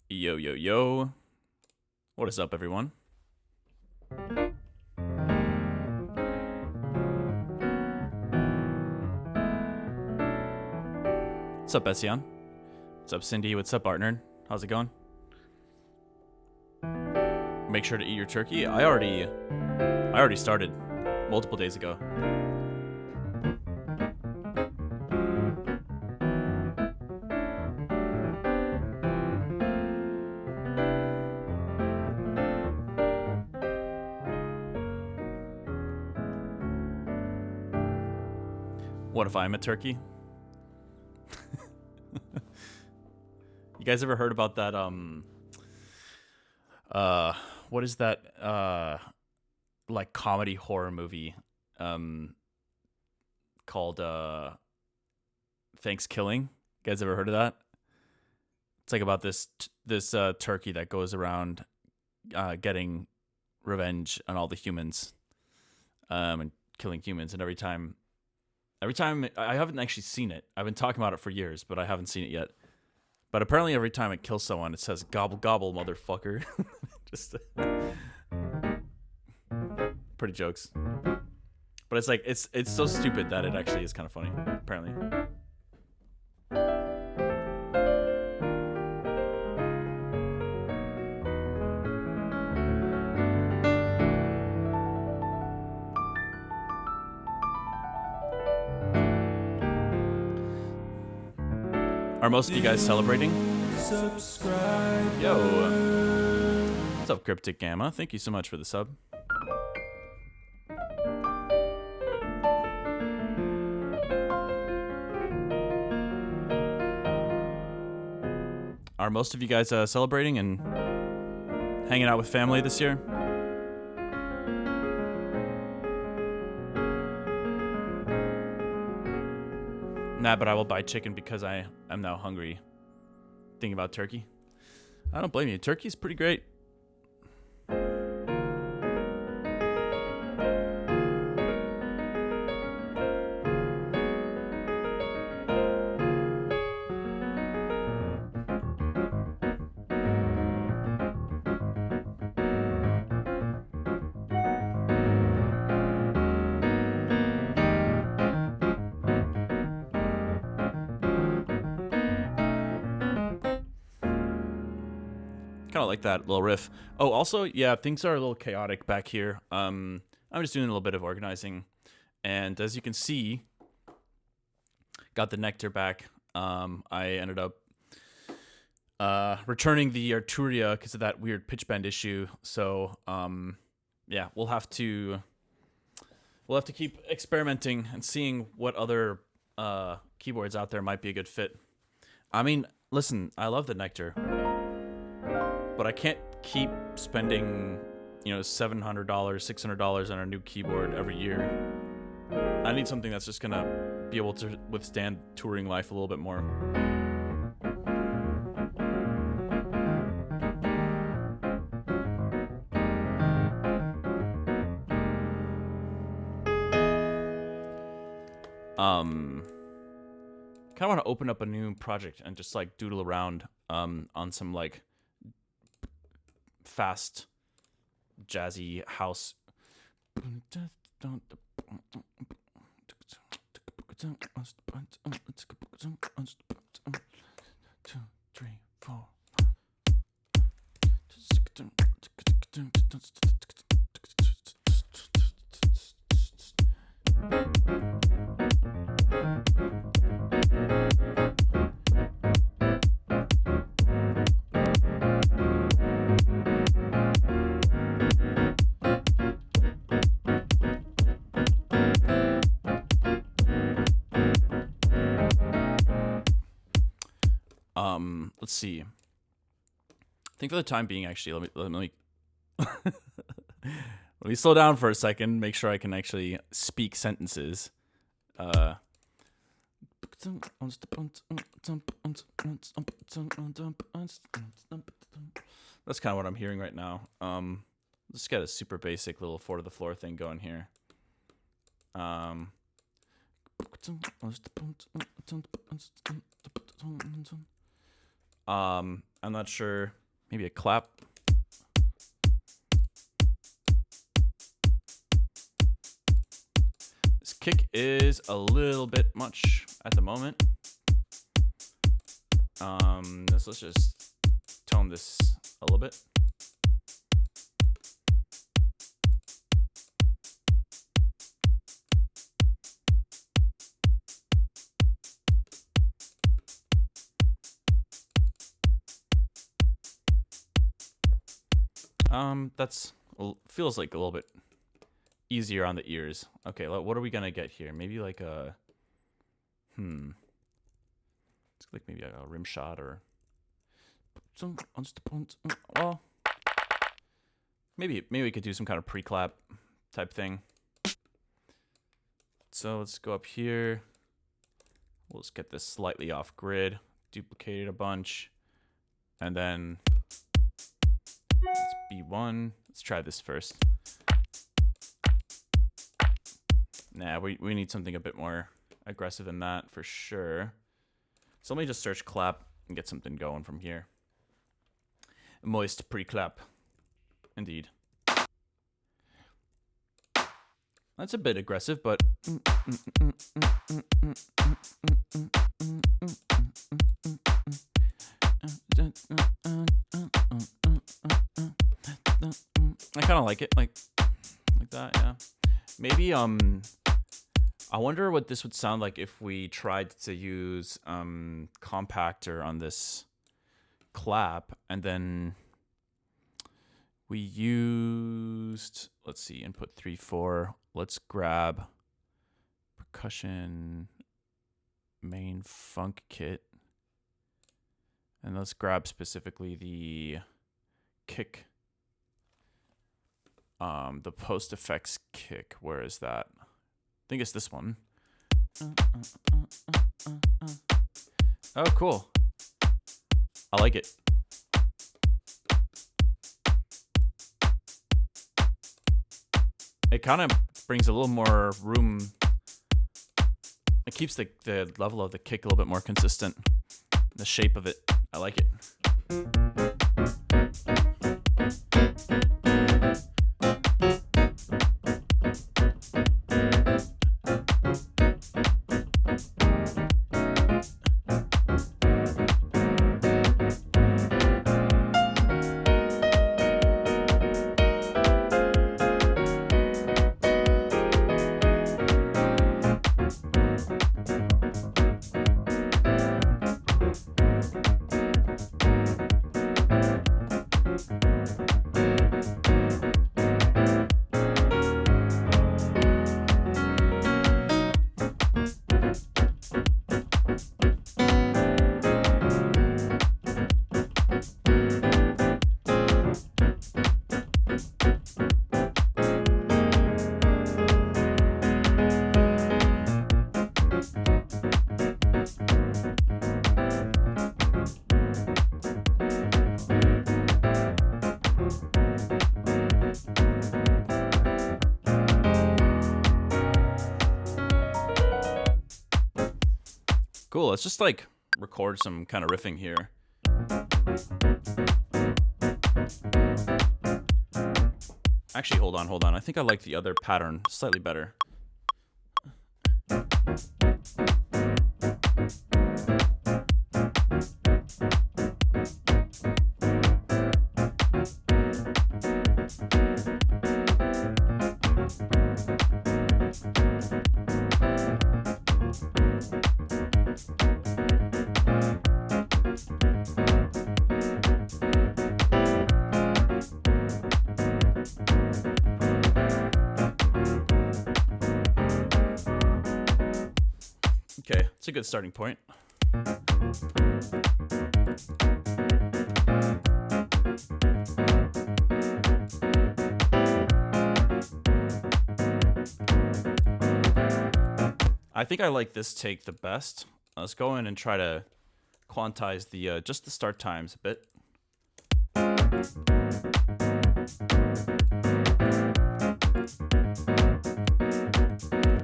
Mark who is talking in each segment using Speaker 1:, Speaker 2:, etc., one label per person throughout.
Speaker 1: Yo, yo, yo. What is up, everyone? What's up, Essian? What's up, Cindy? What's up, Artnerd? How's it going? Make sure to eat your turkey. I already started multiple days ago. What if I'm a turkey? You guys ever heard about that what is that like comedy horror movie called Thanksgiving? You guys ever heard of that? It's like about this turkey that goes around getting revenge on all the humans and killing humans, and every time I haven't actually seen it. I've been talking about it for years, but I haven't seen it yet. But apparently every time it kills someone, it says "gobble gobble, motherfucker." Just pretty jokes. But it's like it's so stupid that it actually is kind of funny. Apparently. Are most of you guys celebrating? Yo. What's up, Cryptic Gamma? Thank you so much for the sub. Are most of you guys celebrating and hanging out with family this year? Nah, but I will buy chicken because I am now hungry. Thinking about turkey. I don't blame you. Turkey's pretty great. Kind of like that little riff. Oh, also, yeah, things are a little chaotic back here. I'm just doing a little bit of organizing, and as you can see, got the nectar back. I ended up returning the Arturia because of that weird pitch bend issue. So, yeah, we'll have to keep experimenting and seeing what other keyboards out there might be a good fit. I mean, listen, I love the nectar. But I can't keep spending, $700, $600 on a new keyboard every year. I need something that's just gonna be able to withstand touring life a little bit more. Kind of want to open up a new project and just like doodle around on some like fast jazzy house. 2, 3, 4. Let's see. I think for the time being, actually, let me let me slow down for a second. Make sure I can actually speak sentences. That's kind of what I'm hearing right now. Let's get a super basic little 4 to the floor thing going here. I'm not sure. Maybe a clap. This kick is a little bit much at the moment. Let's just tone this a little bit. That's feels like a little bit easier on the ears. Okay, what are we gonna get here? Maybe like a it's like maybe a rim shot or well, maybe we could do some kind of pre-clap type thing. So let's go up here. We'll just get this slightly off grid, duplicate it a bunch, and then B1. Let's try this first. Nah, we need something a bit more aggressive than that for sure. So let me just search clap and get something going from here. Moist pre-clap. Indeed. That's a bit aggressive, but I kind of like it, like that, yeah. Maybe I wonder what this would sound like if we tried to use compactor on this clap, and then we used, let's see, input 3, 4. Let's grab percussion main funk kit. And let's grab specifically the kick, the post effects kick. Where is that? I think it's this one. Oh, cool. I like it. It kind of brings a little more room. It keeps the level of the kick a little bit more consistent. The shape of it. I like it. Cool, let's just like record some kind of riffing here. Actually, hold on. I think I like the other pattern slightly better. Okay, it's a good starting point. I think I like this take the best. Let's go in and try to quantize the just the start times a bit.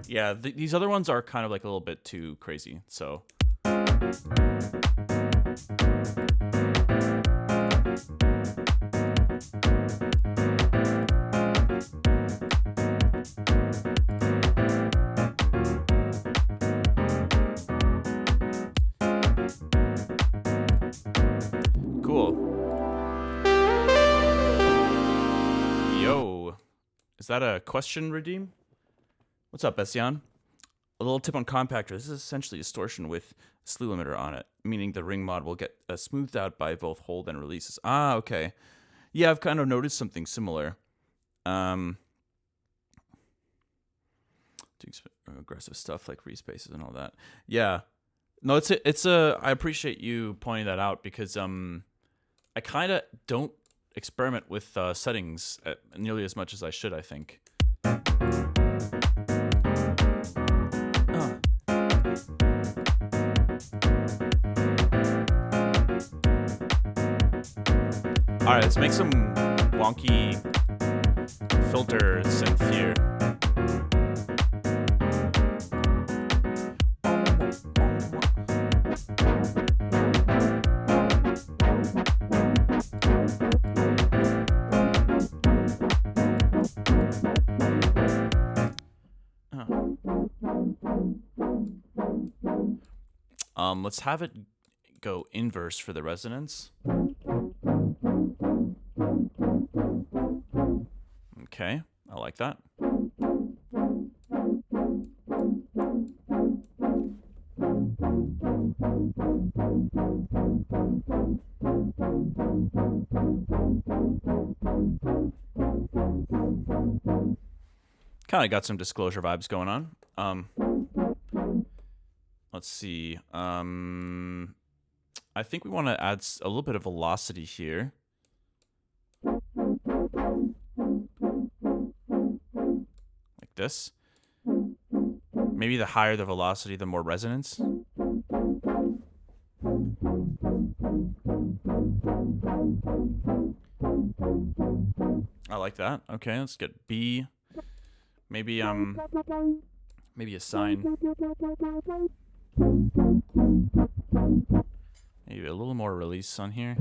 Speaker 1: Yeah, these other ones are kind of like a little bit too crazy, so. Cool. Yo, is that a question, Redeem? What's up, Bessian? A little tip on compactor. This is essentially distortion with a slew limiter on it, meaning the ring mod will get smoothed out by both hold and releases. Ah, okay. Yeah, I've kind of noticed something similar. Doing some aggressive stuff like respaces and all that. Yeah. No, I appreciate you pointing that out because I kind of don't experiment with settings nearly as much as I should, I think. All right, let's make some wonky filter synth here. Let's have it go inverse for the resonance. Okay, I like that. Kind of got some disclosure vibes going on. Let's see. I think we want to add a little bit of velocity here. Like this. Maybe the higher the velocity, the more resonance. I like that. Okay, let's get B. Maybe maybe a sine. Maybe a little more release on here.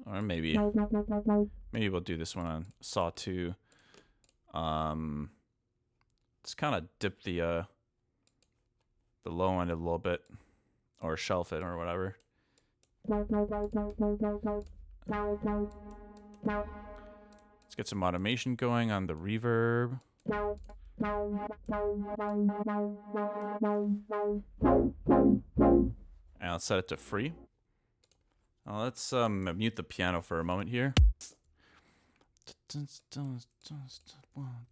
Speaker 1: Or maybe we'll do this one on saw 2. Let's kind of dip the low end a little bit, or shelf it, or whatever. Let's get some automation going on the reverb. And let's set it to free. Now let's mute the piano for a moment here. 1,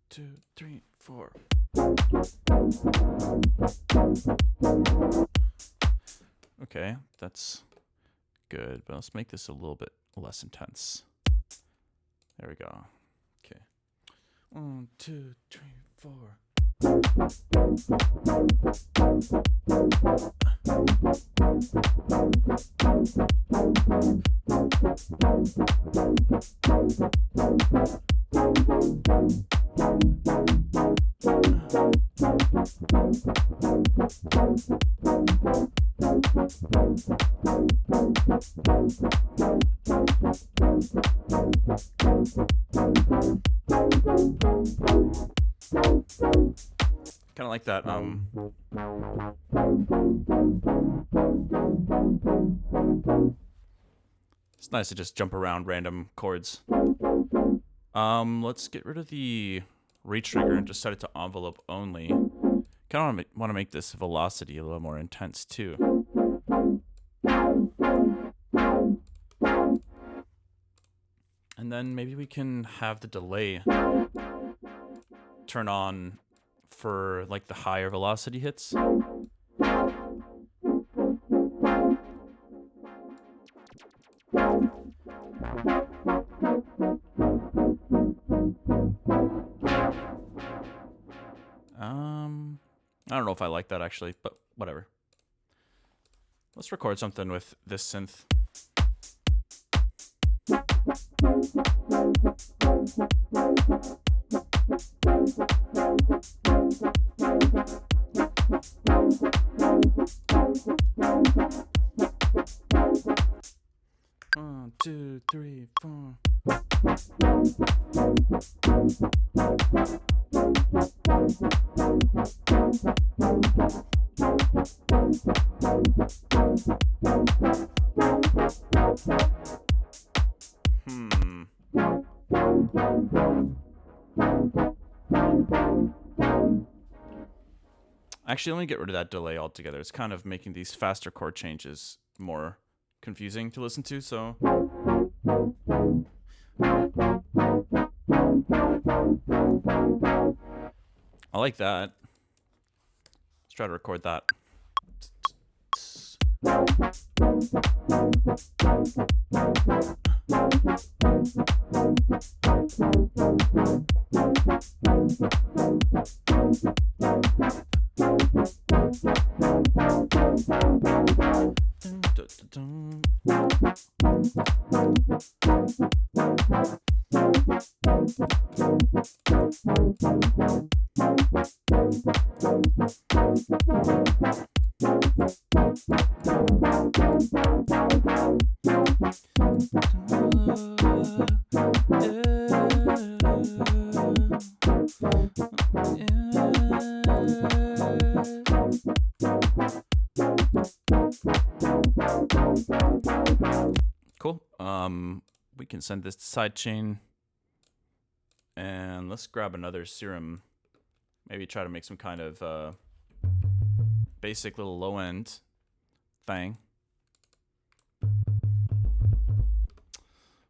Speaker 1: 2, 3, 4. Okay, that's good, but let's make this a little bit less intense. There we go. Okay. 1, 2, 3, 4. Kind of like that. It's nice to just jump around random chords. Let's get rid of the reach trigger and just set it to envelope only. Kind of want to make this velocity a little more intense too. And then maybe we can have the delay turn on for like the higher velocity hits. I don't know if I like that actually, but whatever. Let's record something with this synth. One, two, three, four. Actually, let me get rid of that delay altogether. It's kind of making these faster chord changes more confusing to listen to, so I like that. Let's try to record that. Cool. We can send this to sidechain, and let's grab another serum Maybe try to make some kind of basic little low end thing.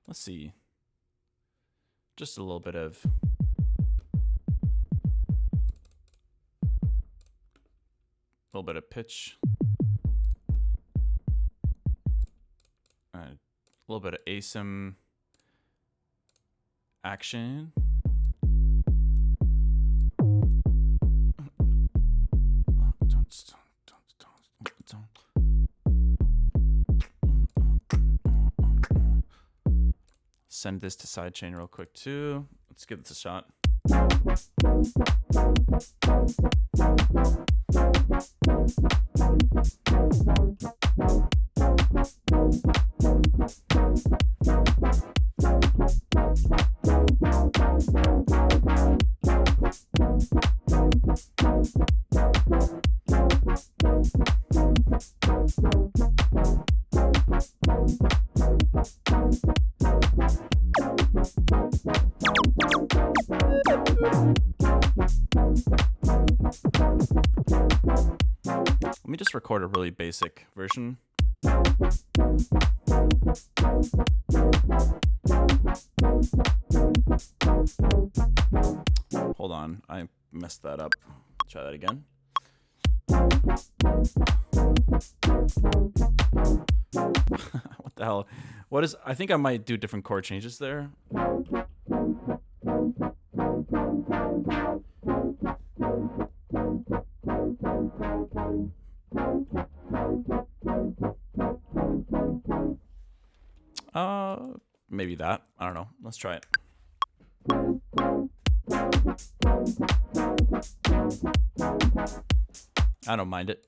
Speaker 1: Let's see. Just a little bit of pitch. A little bit of asim action. Send this to sidechain real quick too. Let's give this a shot. Let me just record a really basic version. Hold on, I messed that up. Try that again. What the hell? What is? I think I might do different chord changes there. Maybe that. I don't know. Let's try it. I don't mind it.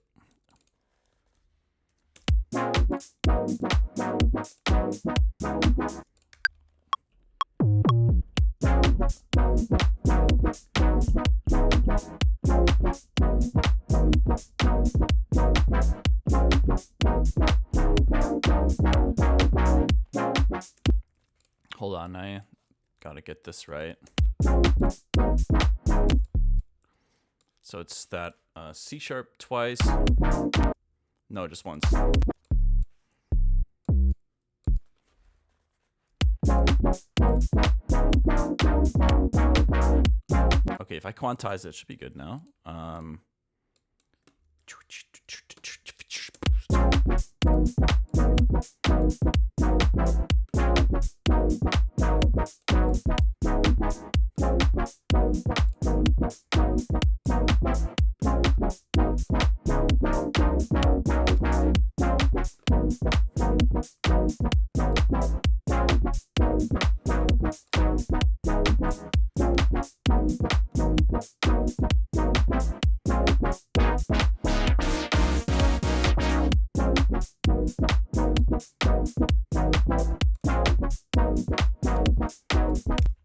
Speaker 1: Hold on, I gotta get this right. So it's that C sharp twice. No, just once. Okay, if I quantize it, it should be good now.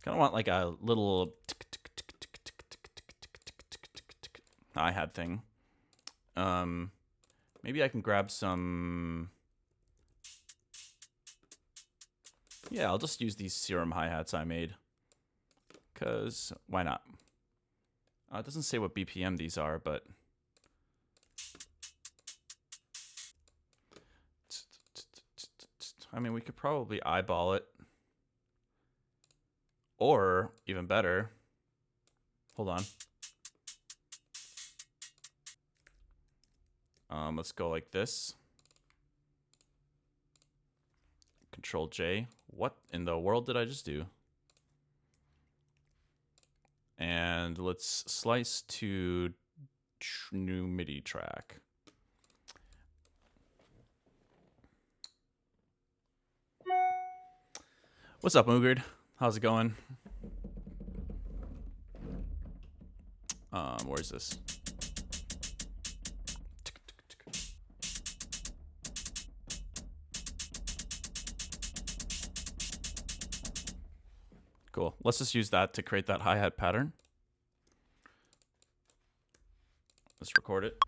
Speaker 1: I want like a little hi-hat thing. Maybe I can grab some. Yeah, I'll just use these serum hi-hats I made. Cause why not? It doesn't say what BPM these are, but I mean, we could probably eyeball it. Or, even better, hold on. Let's go like this. Control J. What in the world did I just do? And let's slice to new MIDI track. What's up, Moogard? How's it going? Where's this? Cool. Let's just use that to create that hi-hat pattern. Let's record it.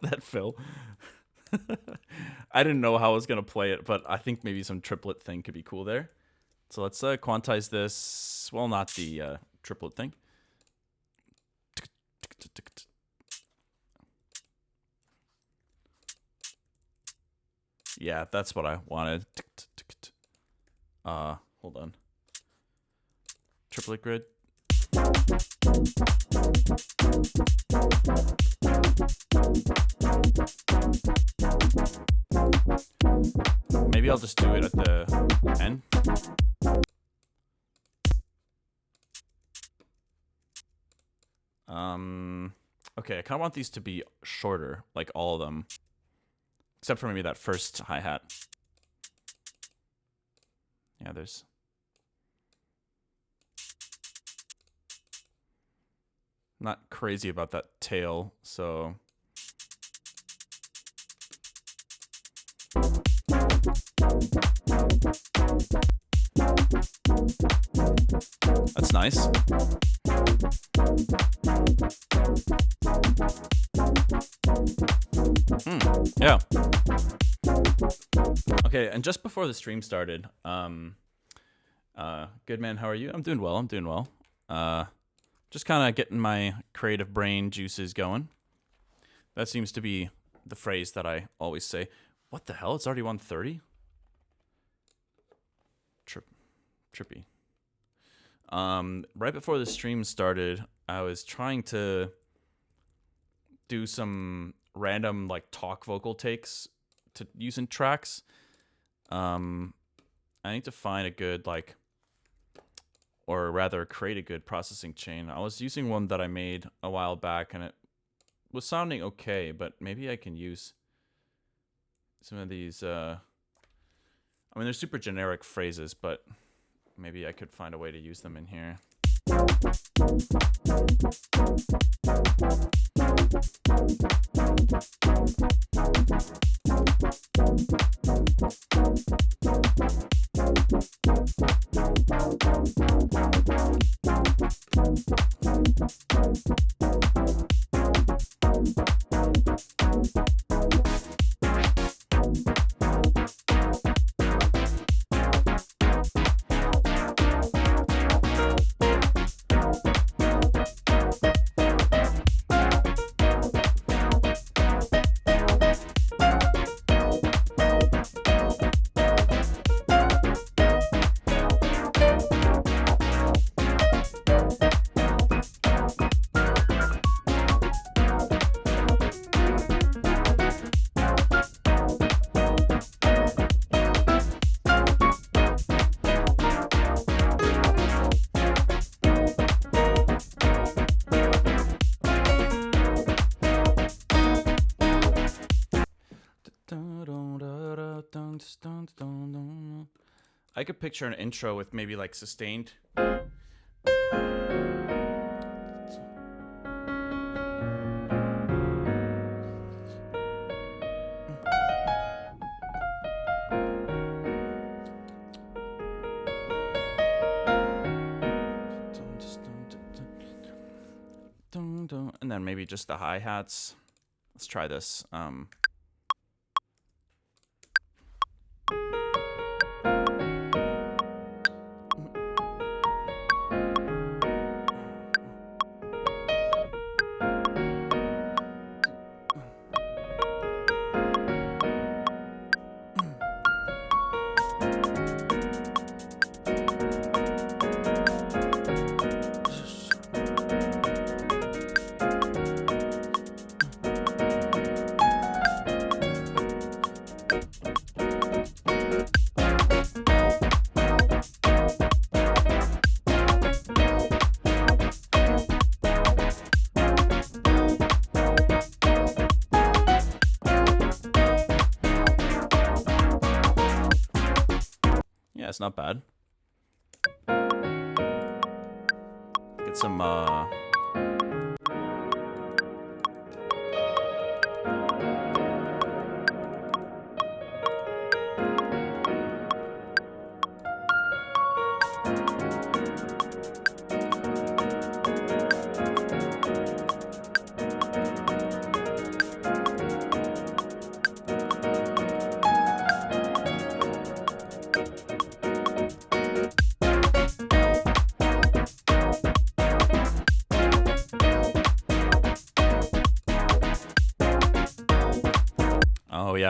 Speaker 1: That fill. I didn't know how I was gonna play it, but I think maybe some triplet thing could be cool there. So let's quantize this. Well, not the triplet thing. Yeah, that's what I wanted. Hold on. Triplet grid. Maybe I'll just do it at the end. Okay, I kind of want these to be shorter, like all of them. Except for maybe that first hi-hat. Yeah, there's... Not crazy about that tail, so... That's nice. Yeah. Okay, and just before the stream started, good man, how are you? I'm doing well, I'm doing well. Just kind of getting my creative brain juices going. That seems to be the phrase that I always say. What the hell? It's already 1:30? Trippy. Right before the stream started, I was trying to do some random like talk vocal takes to use in tracks. I need to find a good or rather create a good processing chain. I was using one that I made a while back and it was sounding okay, but maybe I can use some of these. I mean, they're super generic phrases, but maybe I could find a way to use them in here. I could picture an intro with maybe like sustained. And then maybe just the hi-hats. Let's try this. Yeah, it's not bad. Get some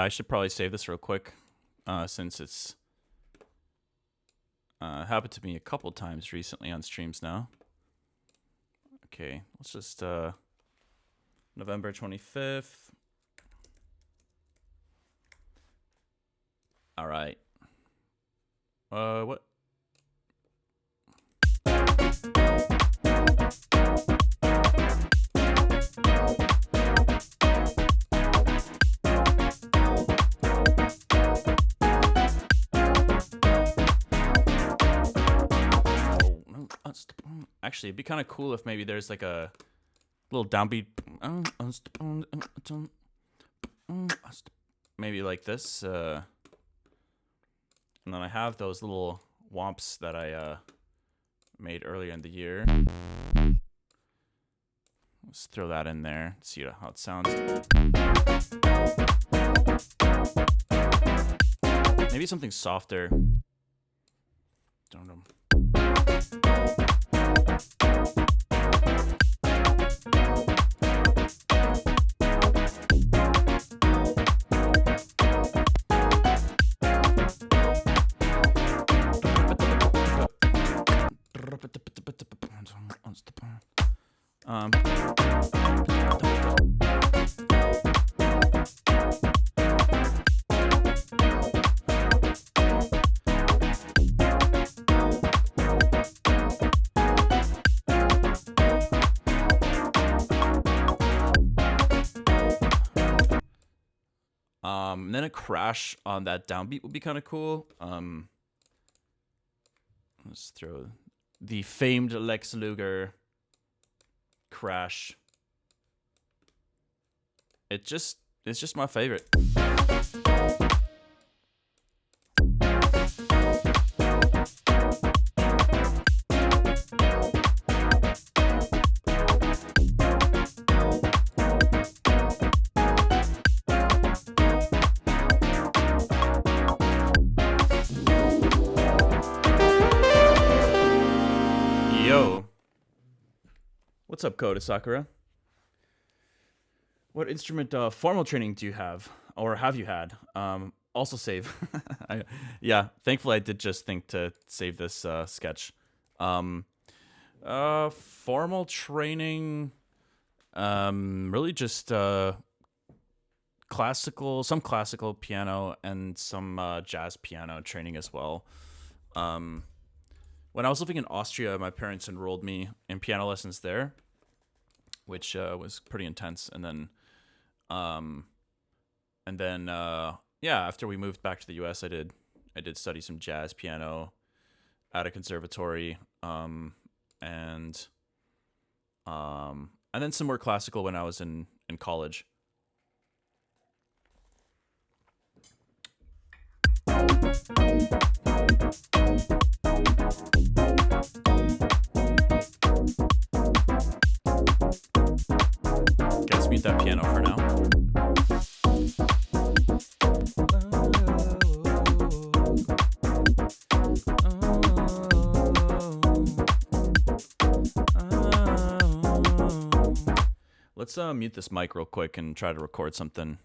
Speaker 1: I should probably save this real quick, since it's happened to me a couple times recently on streams now. Okay, let's just November 25th. All right. What? Actually, it'd be kind of cool if maybe there's like a little downbeat, maybe like this, and then I have those little womps that I made earlier in the year. Let's throw that in there, see how it sounds. Maybe something softer. Don't know. And then a crash on that downbeat would be kind of cool. Let's throw the famed Lex Luger crash. It's just my favorite. What's up, Koda Sakura? What instrument formal training do you have, or have you had? Also save. Yeah, thankfully I did just think to save this sketch. Formal training, really just classical, some classical piano and some jazz piano training as well. When I was living in Austria, my parents enrolled me in piano lessons there, which was pretty intense. And then yeah, after we moved back to the U.S., I did study some jazz piano at a conservatory, and then some more classical when I was in college. Let's mute that piano for now. Let's mute this mic real quick and try to record something.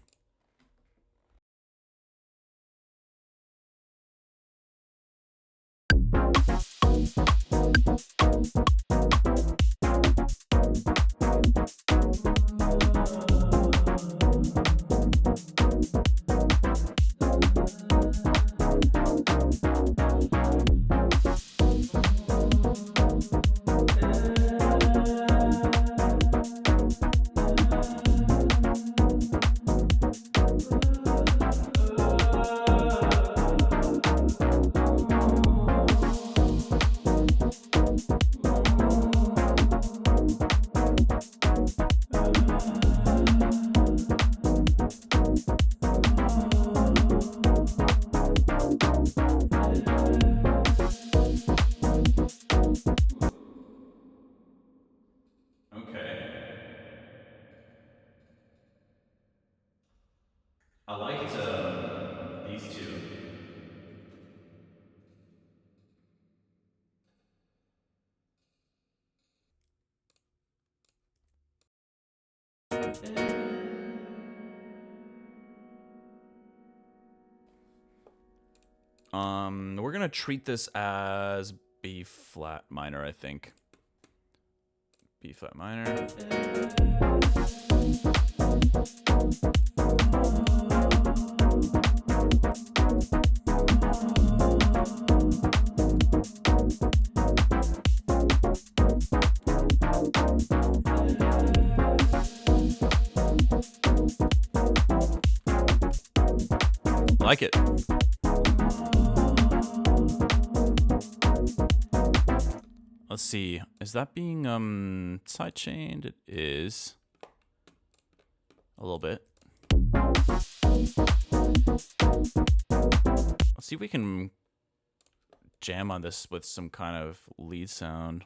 Speaker 1: I liked these two. We're gonna treat this as B flat minor, I think. B flat minor. Like it. Let's see. Is that being sidechained? It is a little bit. Let's see if we can jam on this with some kind of lead sound.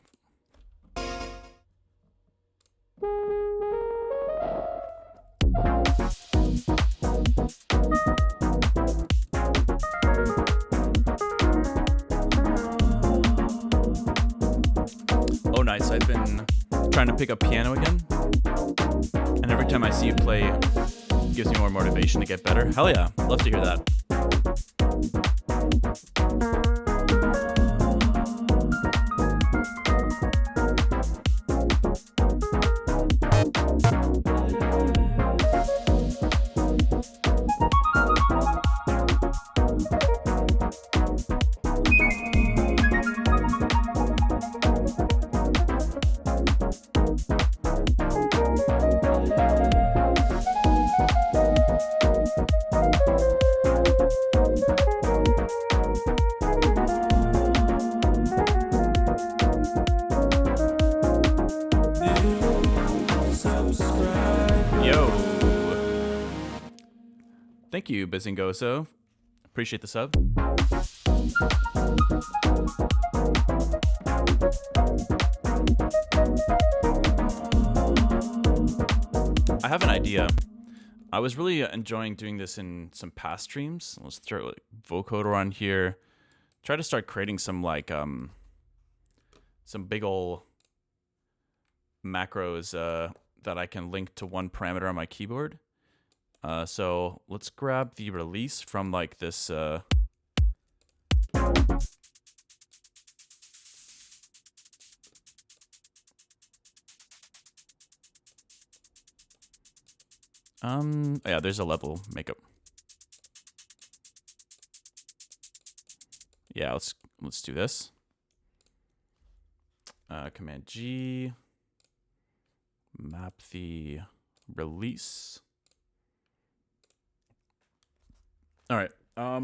Speaker 1: Oh, nice. I've been trying to pick up piano again. And every time I see you play, it gives me more motivation to get better. Hell yeah. Love to hear that. Thank you, Bizingoso. Appreciate the sub. I have an idea. I was really enjoying doing this in some past streams. Let's throw vocoder on here. Try to start creating some like some big ol' macros that I can link to one parameter on my keyboard. So let's grab the release from like this. Yeah, there's a level makeup. Yeah, let's do this. Command G. Map the release. All right.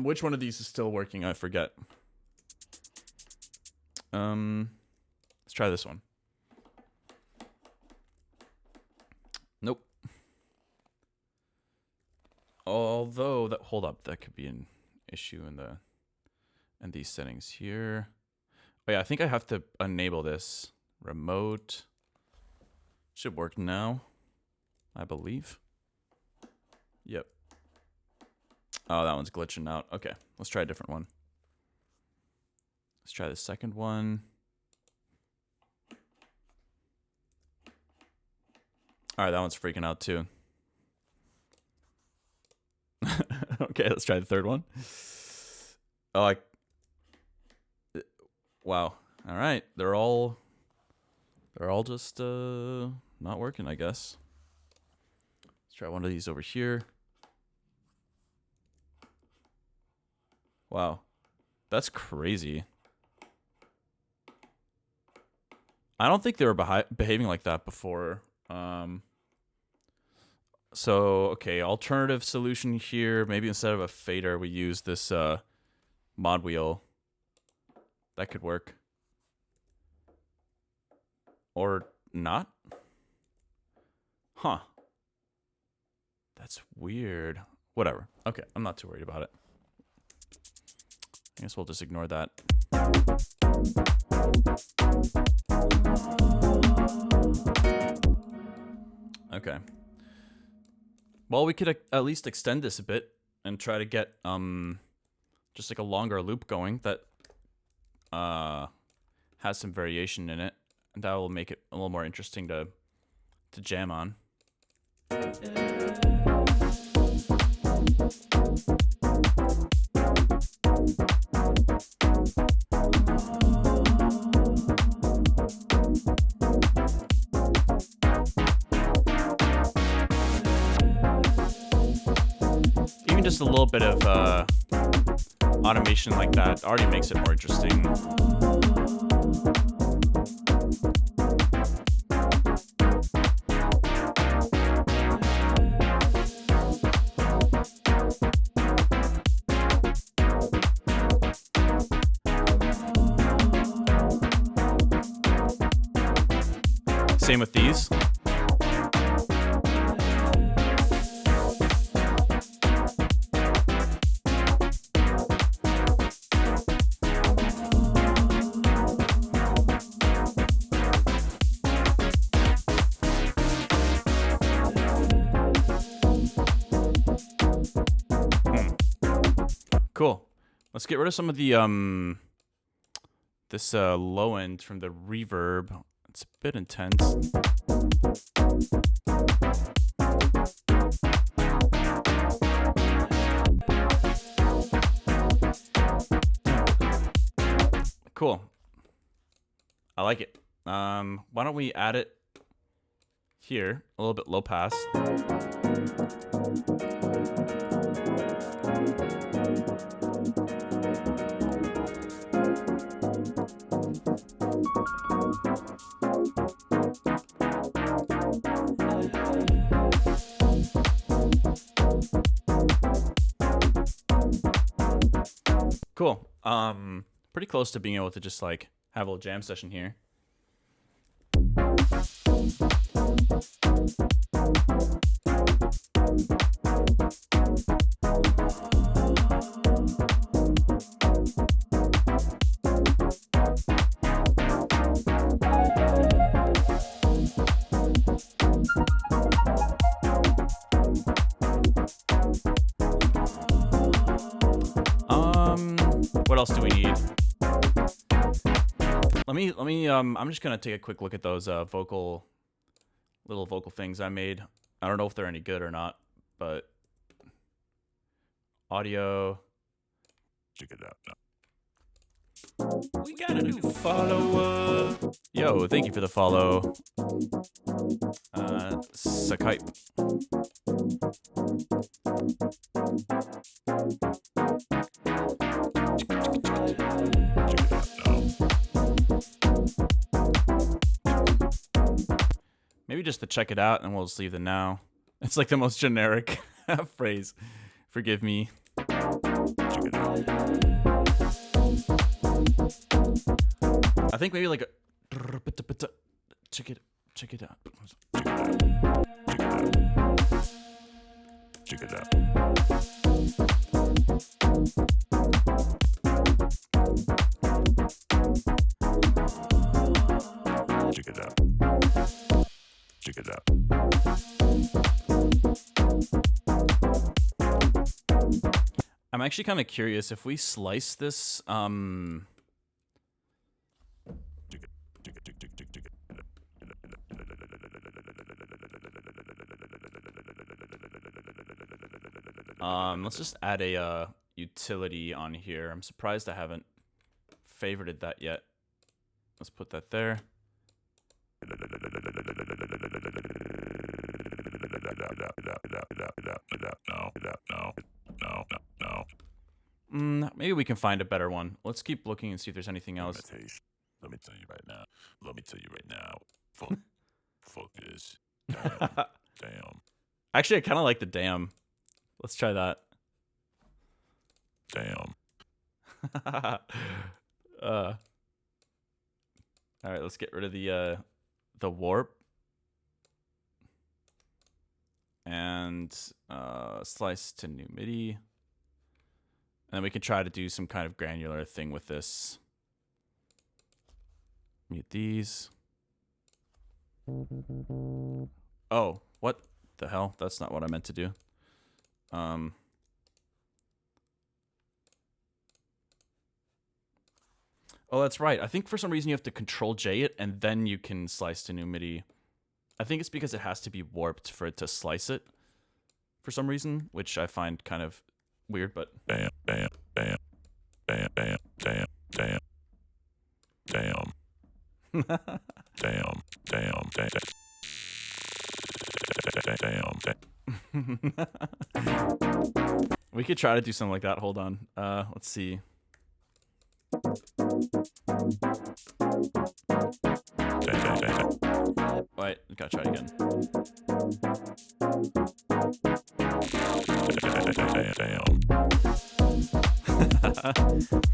Speaker 1: Which one of these is still working? I forget. Let's try this one. Nope. Although that, hold up, that could be an issue in these settings here. Oh yeah, I think I have to enable this remote. Should work now, I believe. Yep. Oh, that one's glitching out. Okay, let's try a different one. Let's try the second one. All right, that one's freaking out too. Okay, let's try the third one. Oh, wow. All right, they're all just not working, I guess. Let's try one of these over here. Wow, that's crazy. I don't think they were behaving like that before. So, okay, alternative solution here. Maybe instead of a fader, we use this mod wheel. That could work. Or not? Huh. That's weird. Whatever. Okay, I'm not too worried about it. I guess we'll just ignore that. Okay. Well, we could at least extend this a bit and try to get just like a longer loop going that has some variation in it, and that will make it a little more interesting to jam on. a little bit of automation like that already makes it more interesting. Same with these. Cool. Let's get rid of some of the this low end from the reverb. It's a bit intense. Cool. I like it. Why don't we add it here, a little bit low pass. Cool. Pretty close to being able to just like have a little jam session here. What else do we need? Let me I'm just gonna take a quick look at those little vocal things I made. I don't know if they're any good or not, but audio. Check it out now. We got a new follower. Yo, thank you for the follow. Skype. Maybe just to check it out, and we'll just leave the now. It's like the most generic phrase. Forgive me. Check it out. I think maybe like a check it out. Check it out. Check it out. Check it out. Check it out. I'm actually kind of curious if we slice this. Let's just add a utility on here. I'm surprised I haven't favorited that yet. Let's put that there. Maybe we can find a better one. Let's keep looking and see if there's anything else. Let me tell you right now. Fuck this. Damn. Actually, I kind of like the damn. Let's try that. Damn. All right, let's get rid of the warp and slice to new MIDI, and then we can try to do some kind of granular thing with this. Mute these. Oh, what the hell? That's not what I meant to do. Oh, that's right. I think for some reason you have to Control J it, and then you can slice to new MIDI. I think it's because it has to be warped for it to slice it for some reason, which I find kind of weird, but... Bam, bam, bam, bam, bam, bam, bam, damn. Damn, damn, damn. We could try to do something like that. Hold on. Let's see. Wait, gotta try it again.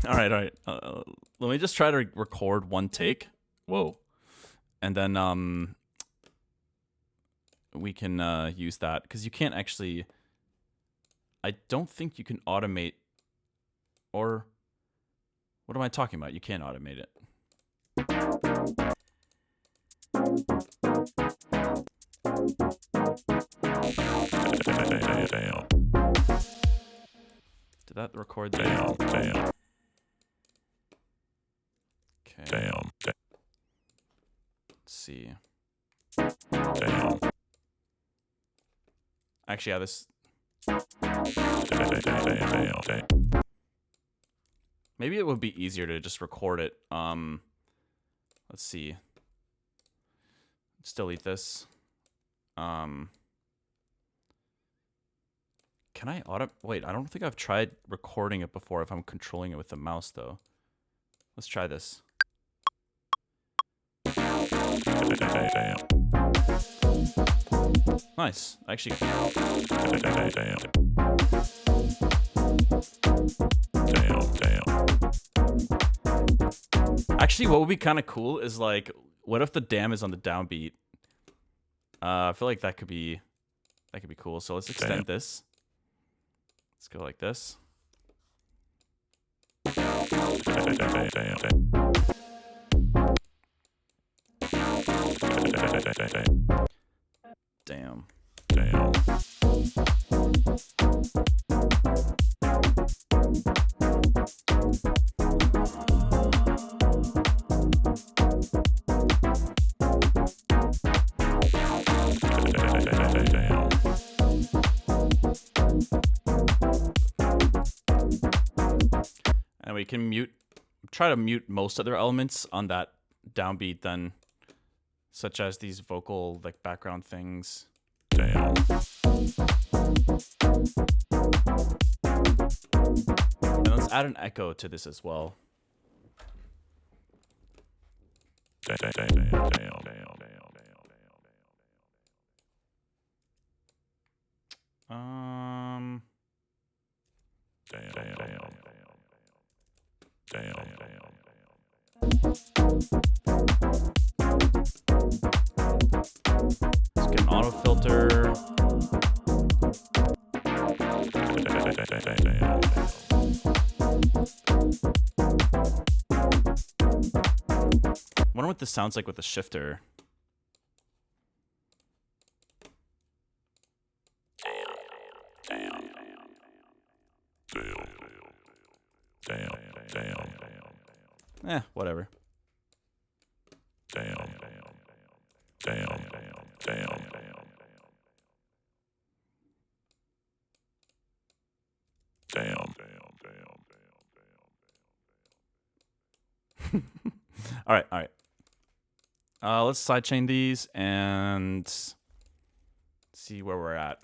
Speaker 1: All right. Let me just try to record one take. Whoa. And then we can use that, because you can't actually. I don't think you can automate, or what am I talking about? You can't automate it. Did that record that? Okay. Let's see. Actually, yeah, this. Maybe it would be easier to just record it. Let's see. Let's delete this. Can I wait, I don't think I've tried recording it before if I'm controlling it with the mouse though. Let's try this. Nice. Actually. Actually, what would be kind of cool is like, what if the dam is on the downbeat? I feel like that could be cool. So let's extend this. Let's go like this. Damn. And we can try to mute most other elements on that downbeat then, such as these vocal like background things. Damn. And let's add an echo to this as well. Let's get an auto filter. Wonder what this sounds like with the shifter. Whatever. All right. Let's sidechain these and see where we're at.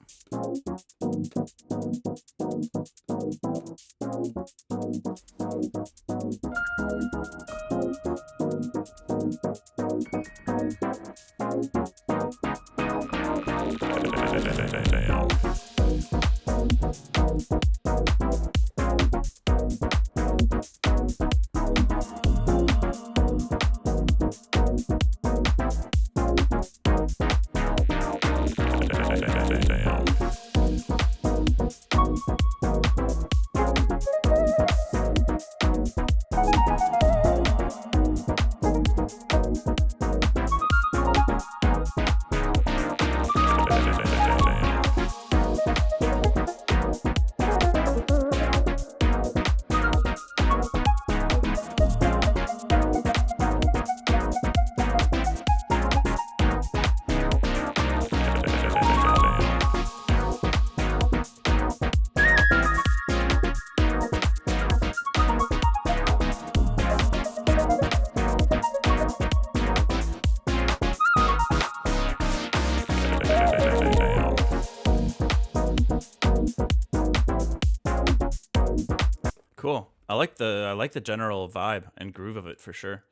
Speaker 1: Cool. I like the general vibe and groove of it for sure.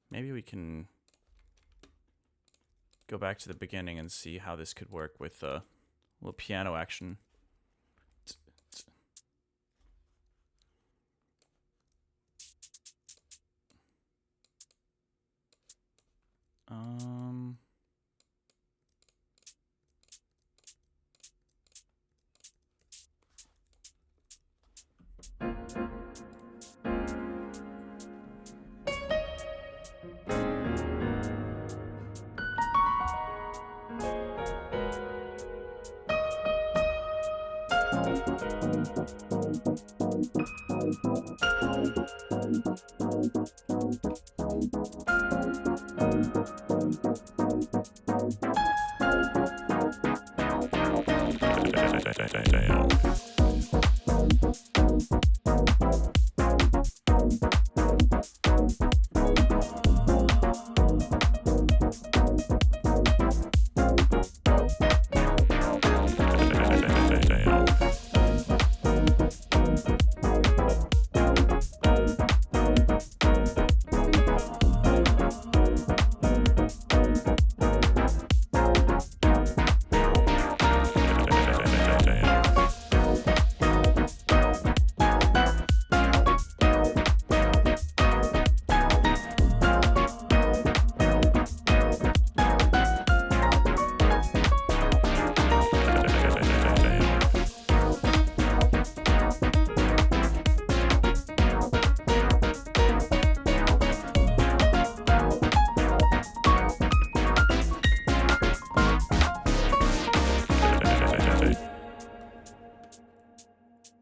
Speaker 1: Maybe we can go back to the beginning and see how this could work with a little piano action.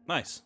Speaker 1: Nice.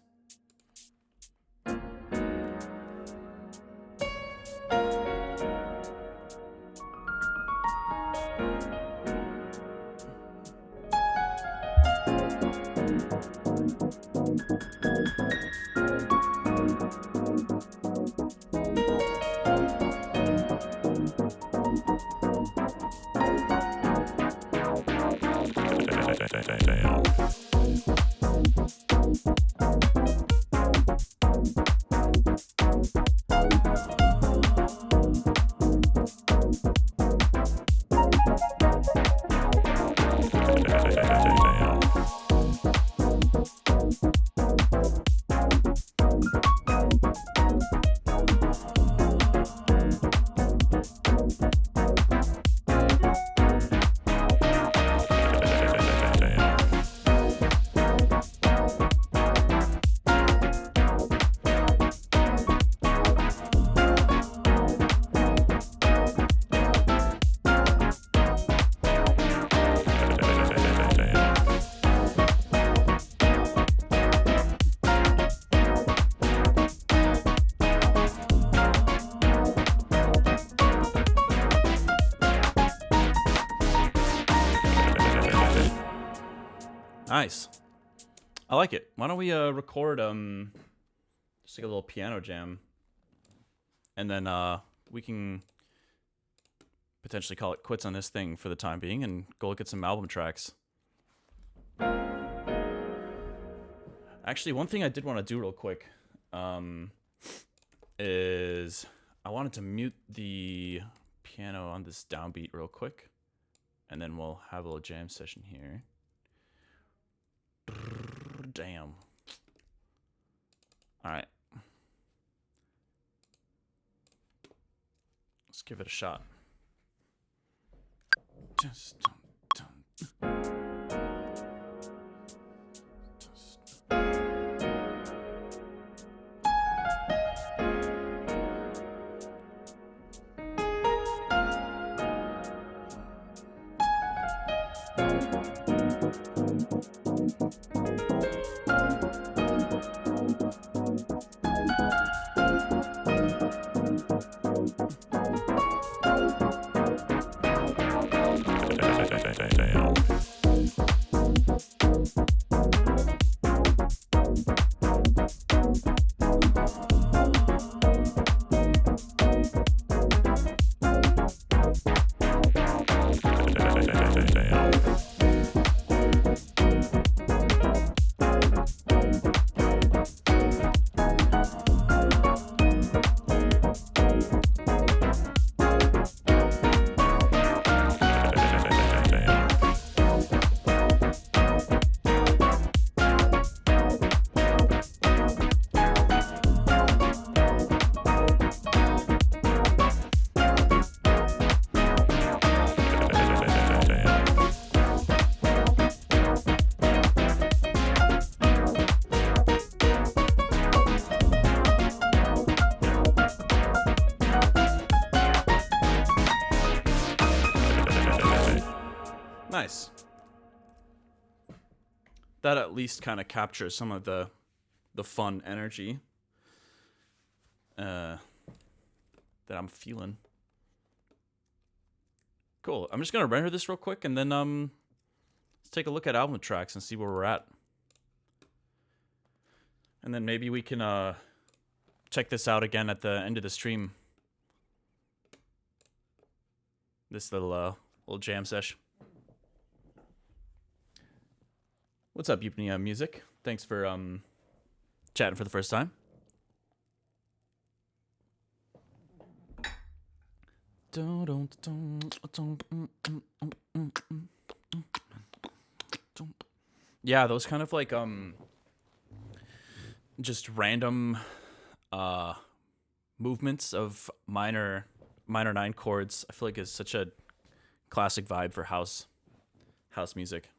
Speaker 1: Nice. I like it. Why don't we record just like a little piano jam, and then we can potentially call it quits on this thing for the time being and go look at some album tracks. Actually, one thing I did want to do real quick is I wanted to mute the piano on this downbeat real quick, and then we'll have a little jam session here. Damn. All right. Let's give it a shot. Just that at least kind of captures some of the fun energy that I'm feeling. Cool. I'm just gonna render this real quick, and then let's take a look at album tracks and see where we're at. And then maybe we can check this out again at the end of the stream. This little jam sesh. What's up, Yupnia Music? Thanks for chatting for the first time. Yeah, those kind of like just random movements of minor 9 chords. I feel like it's such a classic vibe for house music.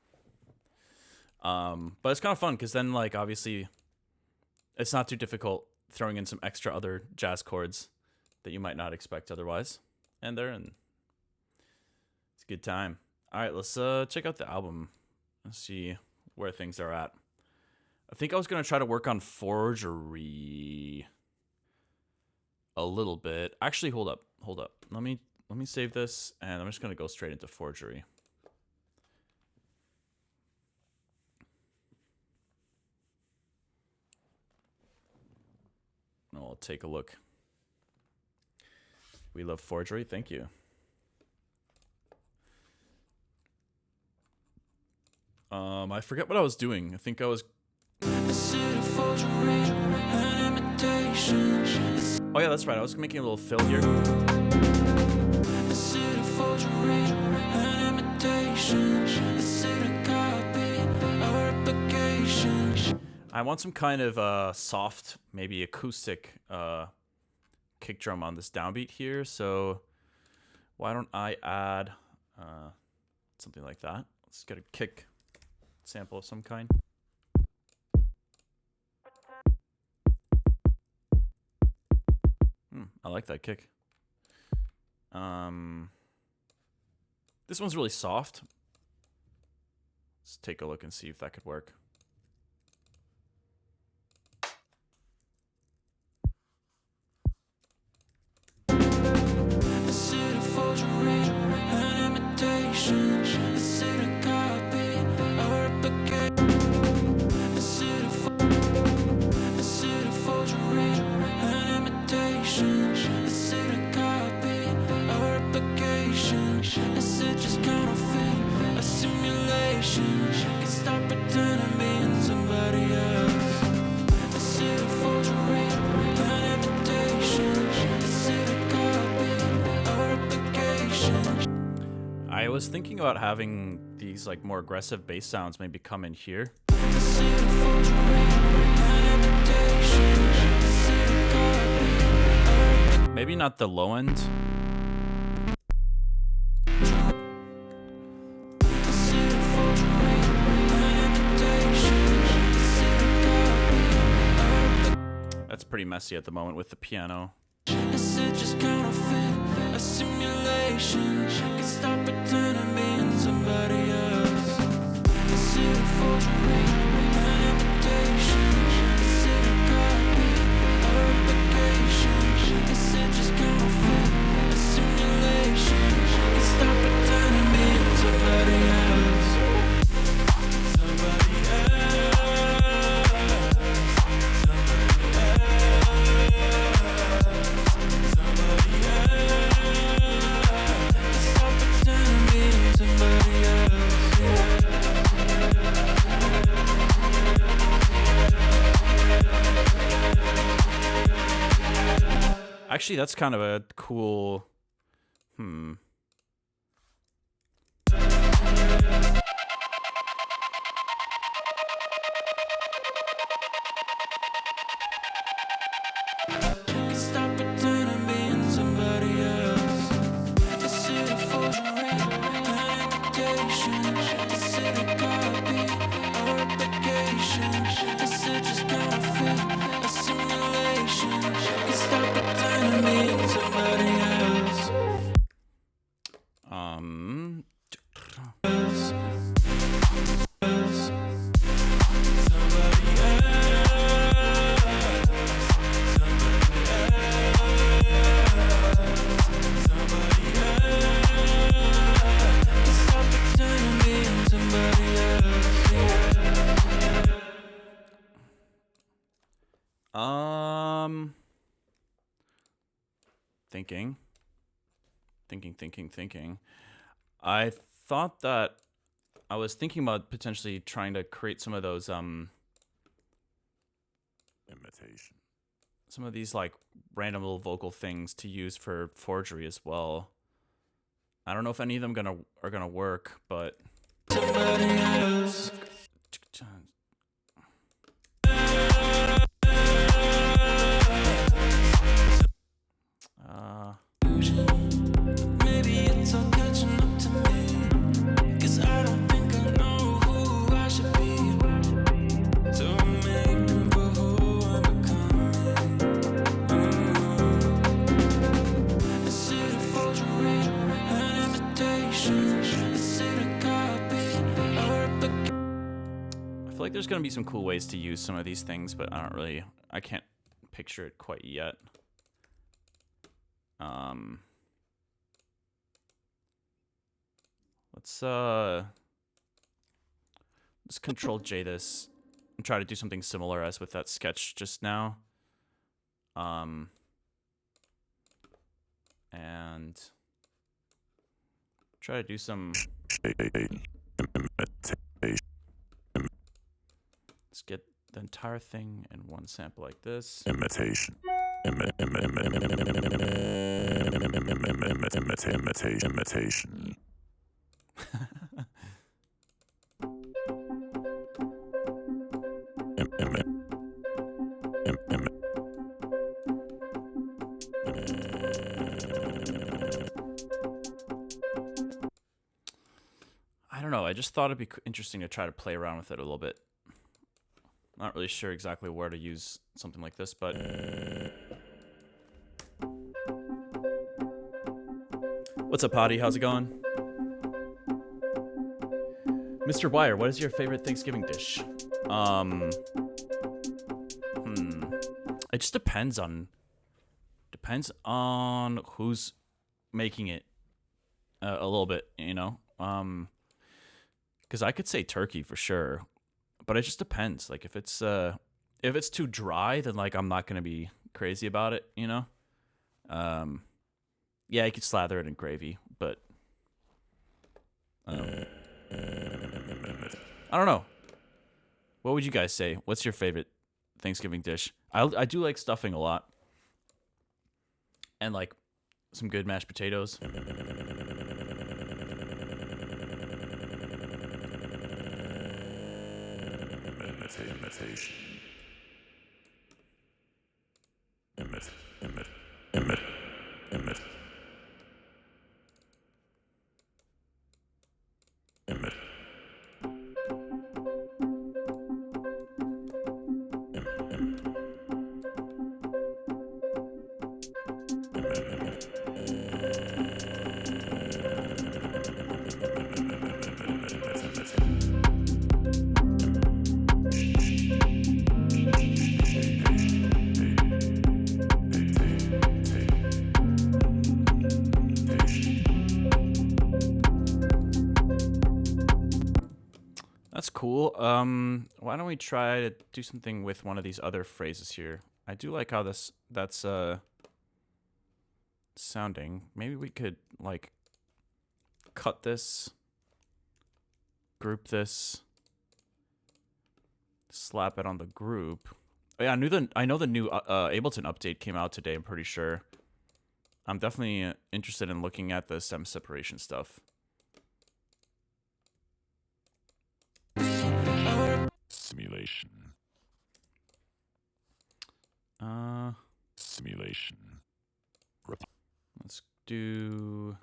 Speaker 1: But it's kind of fun because then, like, obviously it's not too difficult throwing in some extra other jazz chords that you might not expect otherwise. And it's a good time. All right, let's check out the album. Let's see where things are at. I think I was going to try to work on forgery a little bit. Actually, hold up. Let me save this, and I'm just going to go straight into forgery. I'll take a look. We love forgery. Thank you. I forget what I was doing. I think I was... Oh yeah, that's right. I was making a little fill here. I want some kind of soft, maybe acoustic kick drum on this downbeat here. So why don't I add something like that? Let's get a kick sample of some kind. I like that kick. This one's really soft. Let's take a look and see if that could work. I was thinking about having these like more aggressive bass sounds maybe come in here. Maybe not the low end. That's pretty messy at the moment with the piano. A simulation can stop pretending being somebody else. Is it a forgery, an imitation? Is it a copy, a replication? Is it just counterfeit? A simulation can stop pretending being somebody else. Somebody else. Actually, that's kind of a cool... Stop pretending being somebody else. Is it a forgery, an imitation? Is it a copy, a replication? Is it just counterfeit, a simulation? Stop pretending being somebody else. Thinking. I thought that I was thinking about potentially trying to create some of those
Speaker 2: imitation.
Speaker 1: Some of these like random little vocal things to use for forgery as well. I don't know if any of them are gonna work, but
Speaker 3: Somebody else. Maybe it's all catching up to me, 'cause I don't think I know who I should be. So I'm making for who I'm becoming. Is it a forgery, an imitation? Is it a copy, a replica?
Speaker 1: I feel like there's gonna be some cool ways to use some of these things, but I can't picture it quite yet. Let's Control J this and try to do something similar as with that sketch just now. And try to do some. Let's get the entire thing in one sample like this.
Speaker 2: Imitation. Imitation.
Speaker 1: I don't know. I just thought it'd be interesting to try to play around with it a little bit. Not really sure exactly where to use something like this, but what's up, Potty? How's it going? Mr. Wire, what is your favorite Thanksgiving dish? It just depends on who's making it a little bit, you know? Because I could say turkey for sure, but it just depends. Like if it's too dry, then like I'm not gonna be crazy about it, you know? Yeah, you could slather it in gravy, but I don't know. What would you guys say? What's your favorite Thanksgiving dish? I do like stuffing a lot, and like some good mashed potatoes.
Speaker 2: Imitation.
Speaker 1: That's cool. Why don't we try to do something with one of these other phrases here? I do like how that's sounding. Maybe we could like cut this, group this, slap it on the group. Oh, yeah, I know the new Ableton update came out today. I'm pretty sure. I'm definitely interested in looking at the stem separation stuff.
Speaker 2: Simulation. Simulation.
Speaker 1: Let's do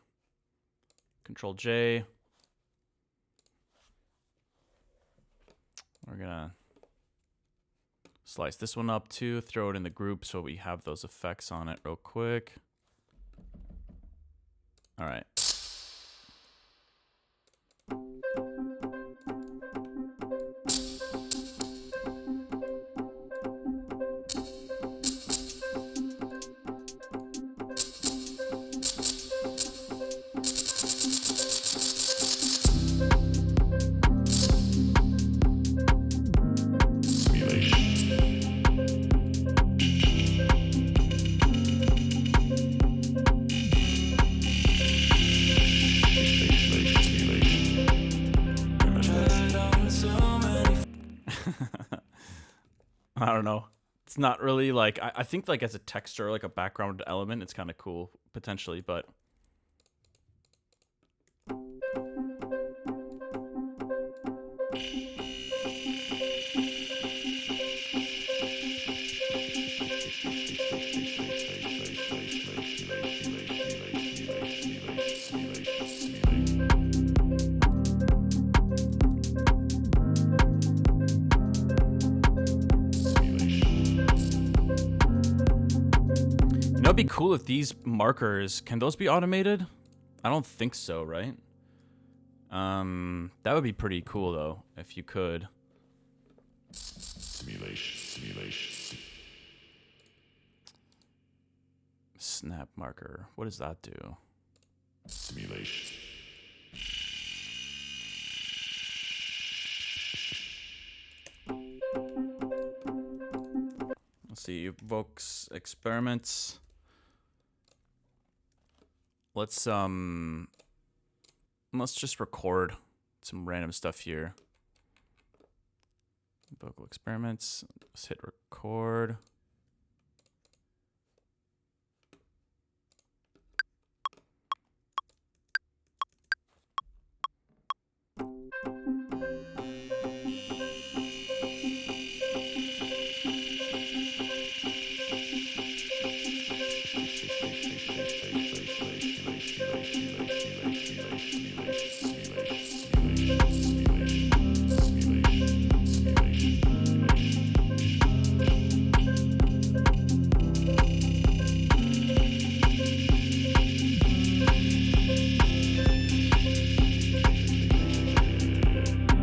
Speaker 1: Control J. We're gonna slice this one up too, throw it in the group so we have those effects on it real quick. All right. I don't know. It's not really like I think like as a texture, like a background element, it's kind of cool potentially, but it'd be cool if these markers, can those be automated? I don't think so, right? That would be pretty cool though, if you could.
Speaker 2: Simulation.
Speaker 1: Snap marker. What does that do?
Speaker 2: Simulation.
Speaker 1: Let's see, evokes experiments. Let's just record some random stuff here. Vocal experiments. Let's hit record.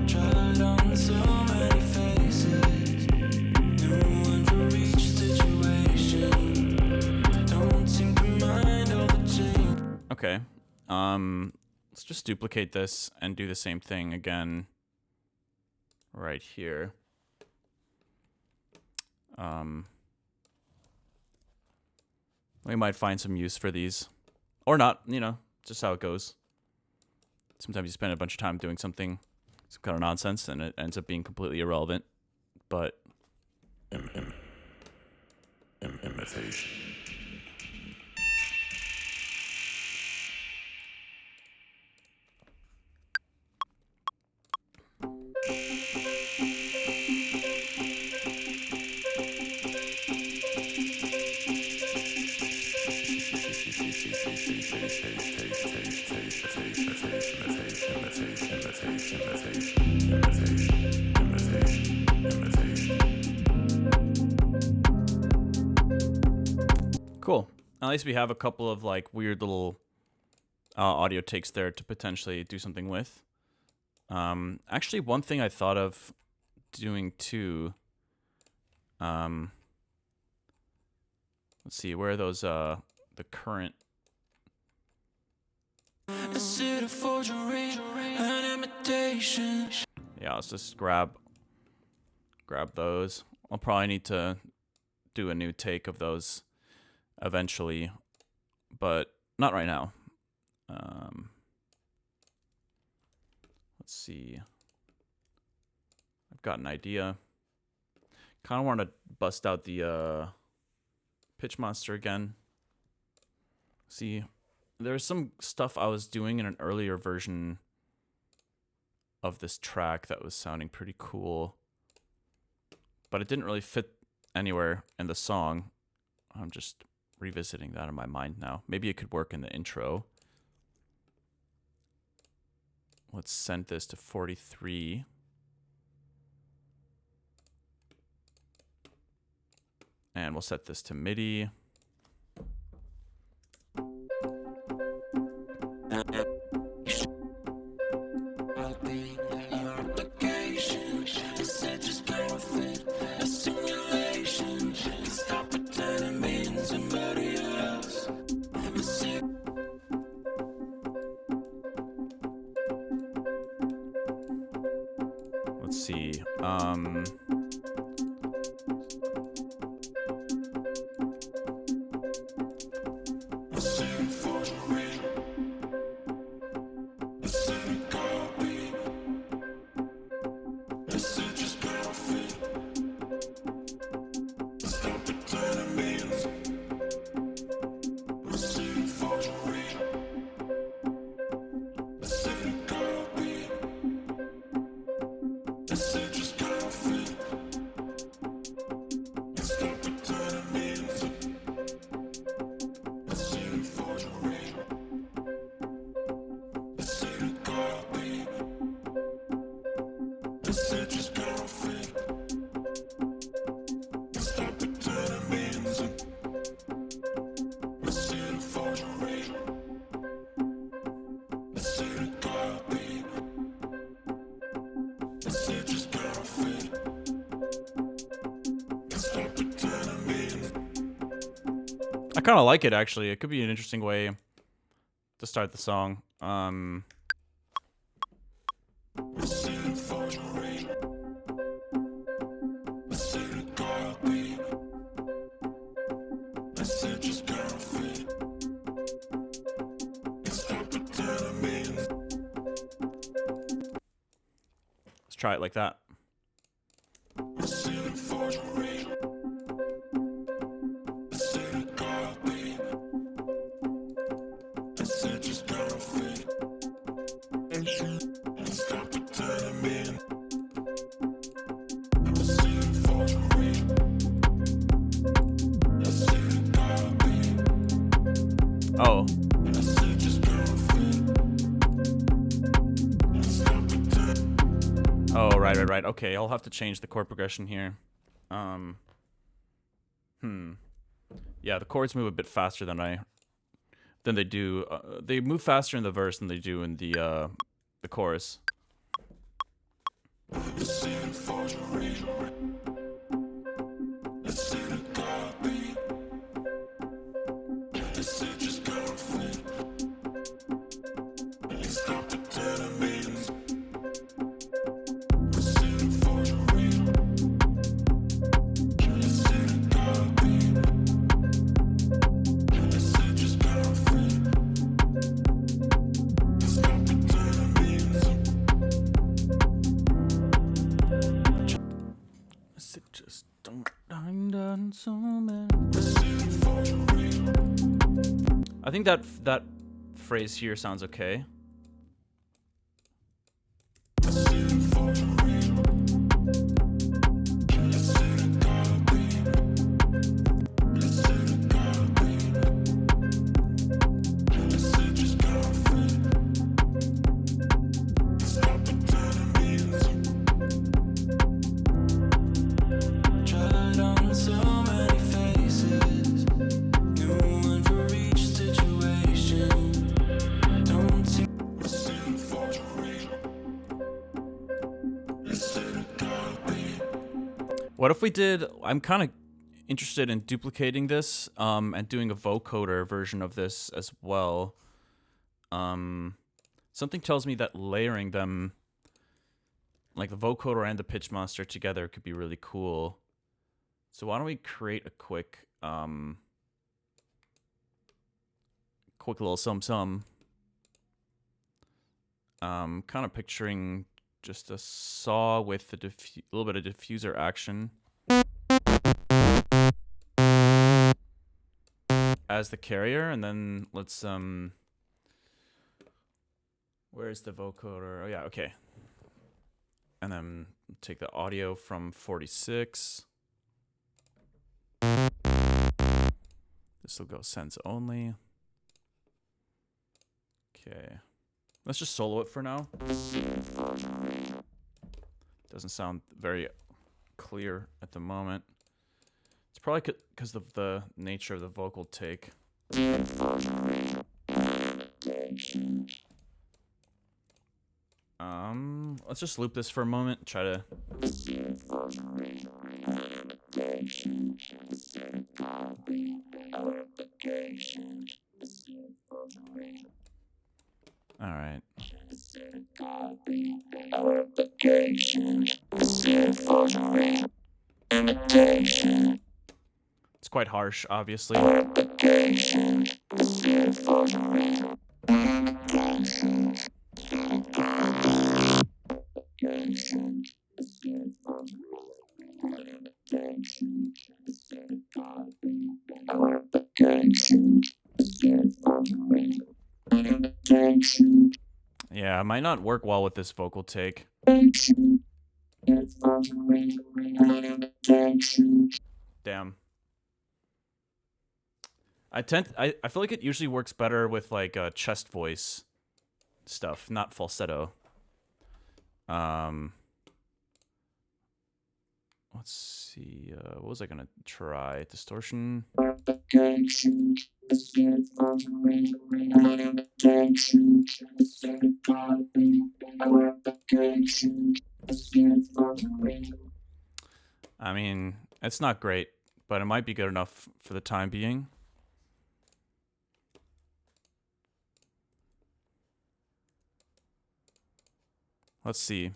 Speaker 3: Tried on so many faces, new one for each situation. Don't seem to mind all the change.
Speaker 1: Okay. Let's just duplicate this and do the same thing again right here. We might find some use for these. Or not, you know, just how it goes. Sometimes you spend a bunch of time doing something, some kind of nonsense, and it ends up being completely irrelevant. But
Speaker 2: Imitation.
Speaker 1: cool. At least we have a couple of like weird little audio takes there to potentially do something with. Actually, one thing I thought of doing too. Let's see, where are those the current.
Speaker 3: Is it a forgery, an imitation?
Speaker 1: Yeah, let's just grab those. I'll probably need to do a new take of those eventually, but not right now. Let's see. I've got an idea. Kind of want to bust out the pitch monster again. See, there's some stuff I was doing in an earlier version of this track that was sounding pretty cool, but it didn't really fit anywhere in the song. I'm just revisiting that in my mind now. Maybe it could work in the intro. Let's send this to 43. And we'll set this to MIDI. Let's see. kind of like it, actually. It could be an interesting way to start the song. Let's try it like that. Oh. Oh, right. Okay, I'll have to change the chord progression here. Yeah, the chords move a bit faster than they do. They move faster in the verse than they do in the chorus. I think that phrase here sounds okay. What if we did, I'm kind of interested in duplicating this and doing a vocoder version of this as well. Something tells me that layering them, like the vocoder and the pitch monster together, could be really cool. So why don't we create a quick little sum. Kind of picturing just a saw with a little bit of diffuser action as the carrier, and then let's where's the vocoder? Oh yeah, okay. And then take the audio from 46. This will go sense only. Okay. Let's just solo it for now. Doesn't sound very clear at the moment. It's probably because of the nature of the vocal take. Let's just loop this for a moment. Try to. All right. It's quite harsh, obviously. Yeah, it might not work well with this vocal take. Damn. I feel like it usually works better with like chest voice stuff, not falsetto. Let's see. What was I gonna try? Distortion. I mean, it's not great, but it might be good enough for the time being. Let's see.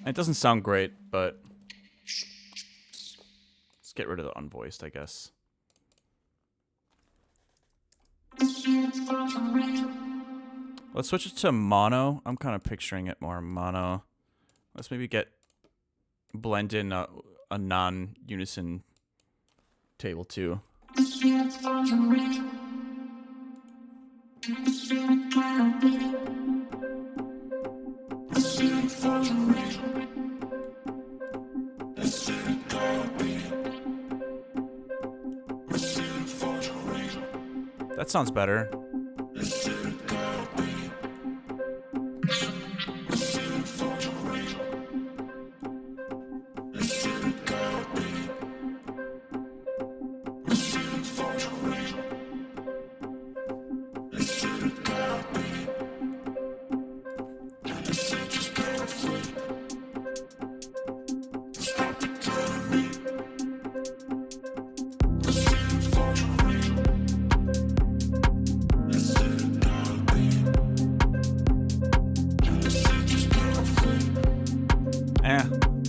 Speaker 1: It doesn't sound great, but let's get rid of the unvoiced, I guess. Let's switch it to mono. I'm kind of picturing it more mono. Let's maybe blend in a non-unison table too. That sounds better.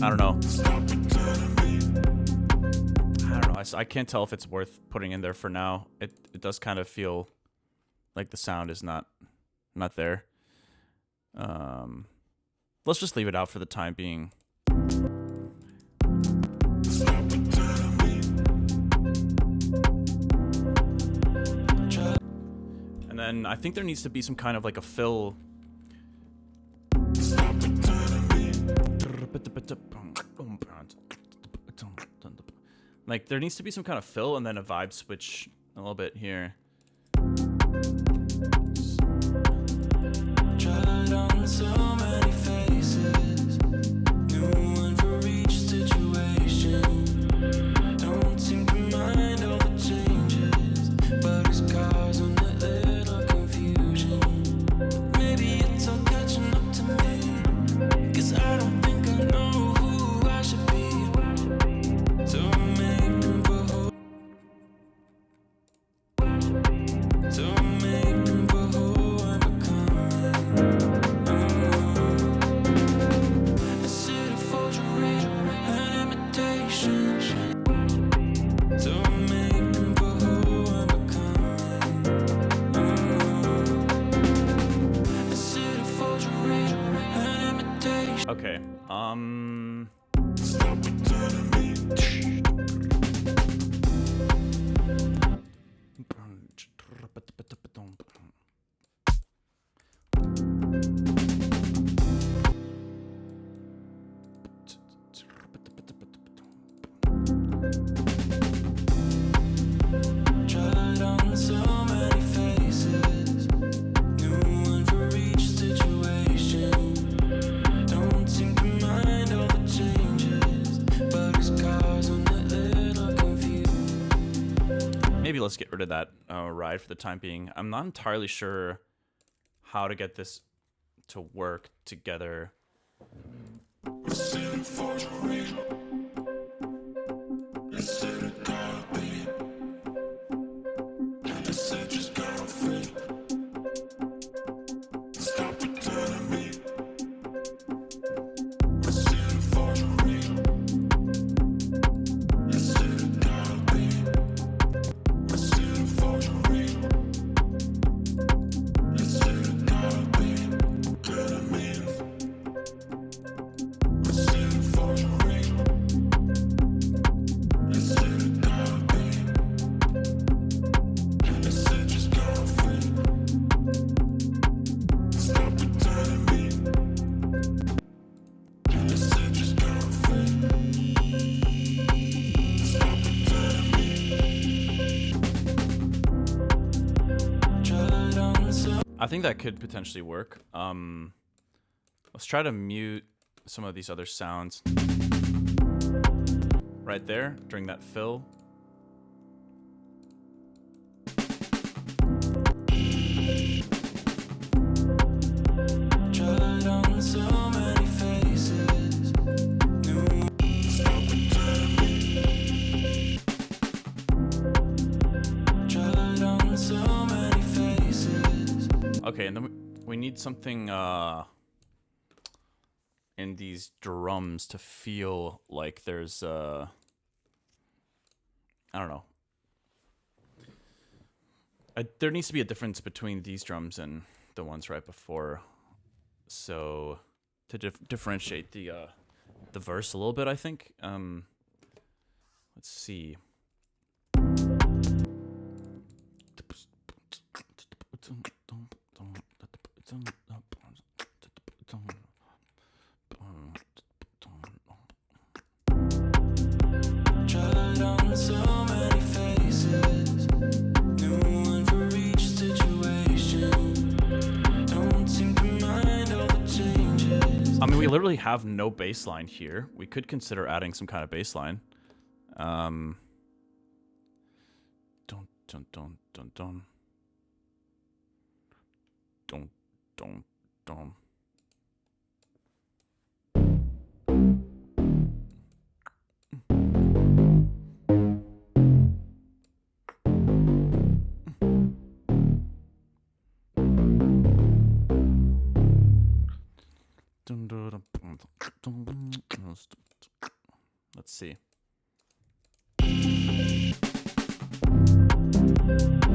Speaker 1: I don't know. I can't tell if it's worth putting in there for now. It does kind of feel like the sound is not there. Let's just leave it out for the time being. And then I think there needs to be some kind of like a fill. Like there needs to be some kind of fill and then a vibe switch a little bit here.
Speaker 3: Tried on so many faces, new one for each situation. Don't seem to mind all the changes, but it's causing a little confusion. Maybe it's all catching up to me, 'cause I don't think I know who I should be. So I'm making for who I'm becoming. A city forgery and imitation. So I'm making for who I'm becoming. A city forgery and imitation.
Speaker 1: Okay.
Speaker 3: Tried on so many faces, new one for each situation. Don't seem to mind all the changes, but it's causing a little confusion.
Speaker 1: Maybe let's get rid of that ride for the time being. I'm not entirely sure how to get this to work together. I think that could potentially work. Let's try to mute some of these other sounds. Right there, during that fill.
Speaker 3: Tried on so many faces. Tried on so many faces.
Speaker 1: Okay, and then we need something in these drums to feel like there's I don't know. There needs to be a difference between these drums and the ones right before. So to differentiate the verse a little bit, I think. Let's see.
Speaker 3: Tried on so many faces. New one for each situation. Don't seem to mind all the changes.
Speaker 1: I mean, we literally have no bass line here. We could consider adding some kind of bass line. Dun, dun, dun, dun, dun. Dun, dun, dun. Let's see.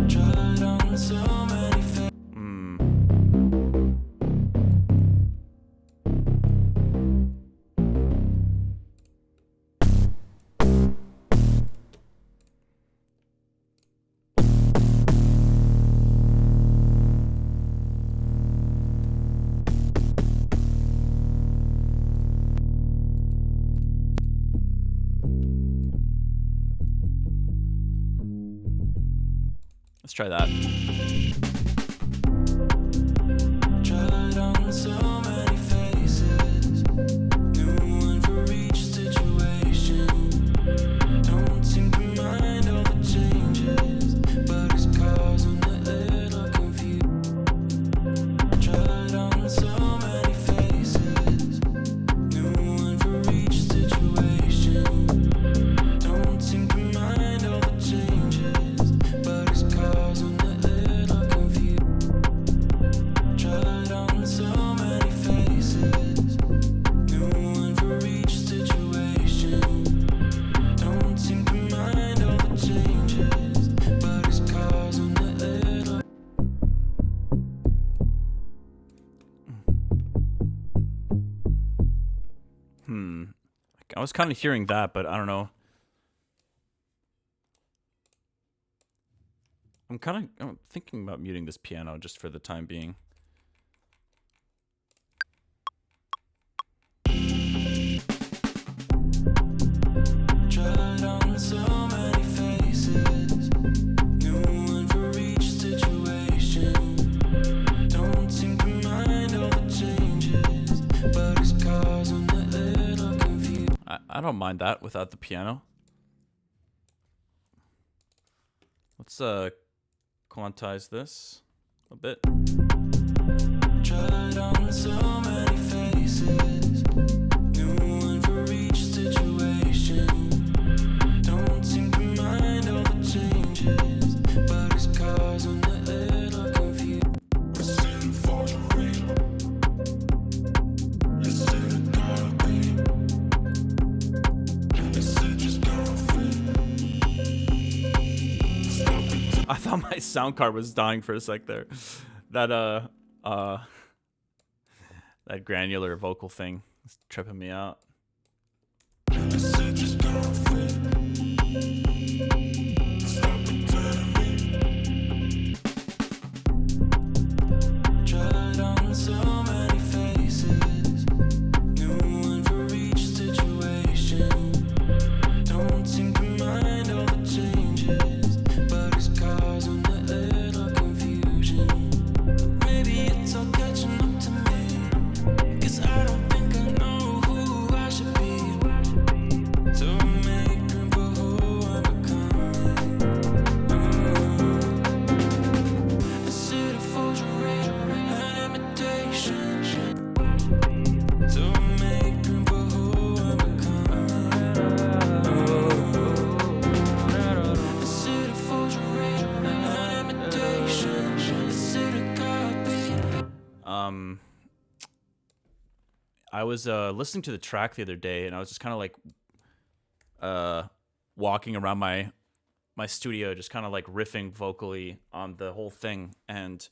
Speaker 3: Tried on so many faces.
Speaker 1: Let's try that.
Speaker 3: Tried on so many faces. New one for each situation. Don't seem to mind all the changes, but it's causing a little confusion. Tried on so many faces. New one for each situation. Don't seem to mind all the changes, but it's causing a little confusion. Tried on so many faces. New one for each situation. Don't seem to mind all the changes, but it's causing a little.
Speaker 1: I was kind of hearing that, but I don't know. I'm thinking about muting this piano just for the time being.
Speaker 3: Tried on so many faces. New one for each situation. Don't seem to mind all the changes, but it's causing a little confusion.
Speaker 1: I don't mind that without the piano. Let's quantize this a bit.
Speaker 3: Tried on so many faces. New one for each situation. Don't seem to mind all the changes, but it's causing a little confusion.
Speaker 2: Listen for the rain. Listen to the beat. Messages gonna fade.
Speaker 1: I thought my sound card was dying for a sec there. That that granular vocal thing is tripping me out.
Speaker 2: Messages gonna fade. Stop pretending me.
Speaker 3: Tried on so many faces. New one for each situation. Don't seem to mind all the changes, but it's causing a little confusion. Maybe
Speaker 1: was listening to the track the other day, and I was just kind of like walking around my studio, just kind of like riffing vocally on the whole thing, and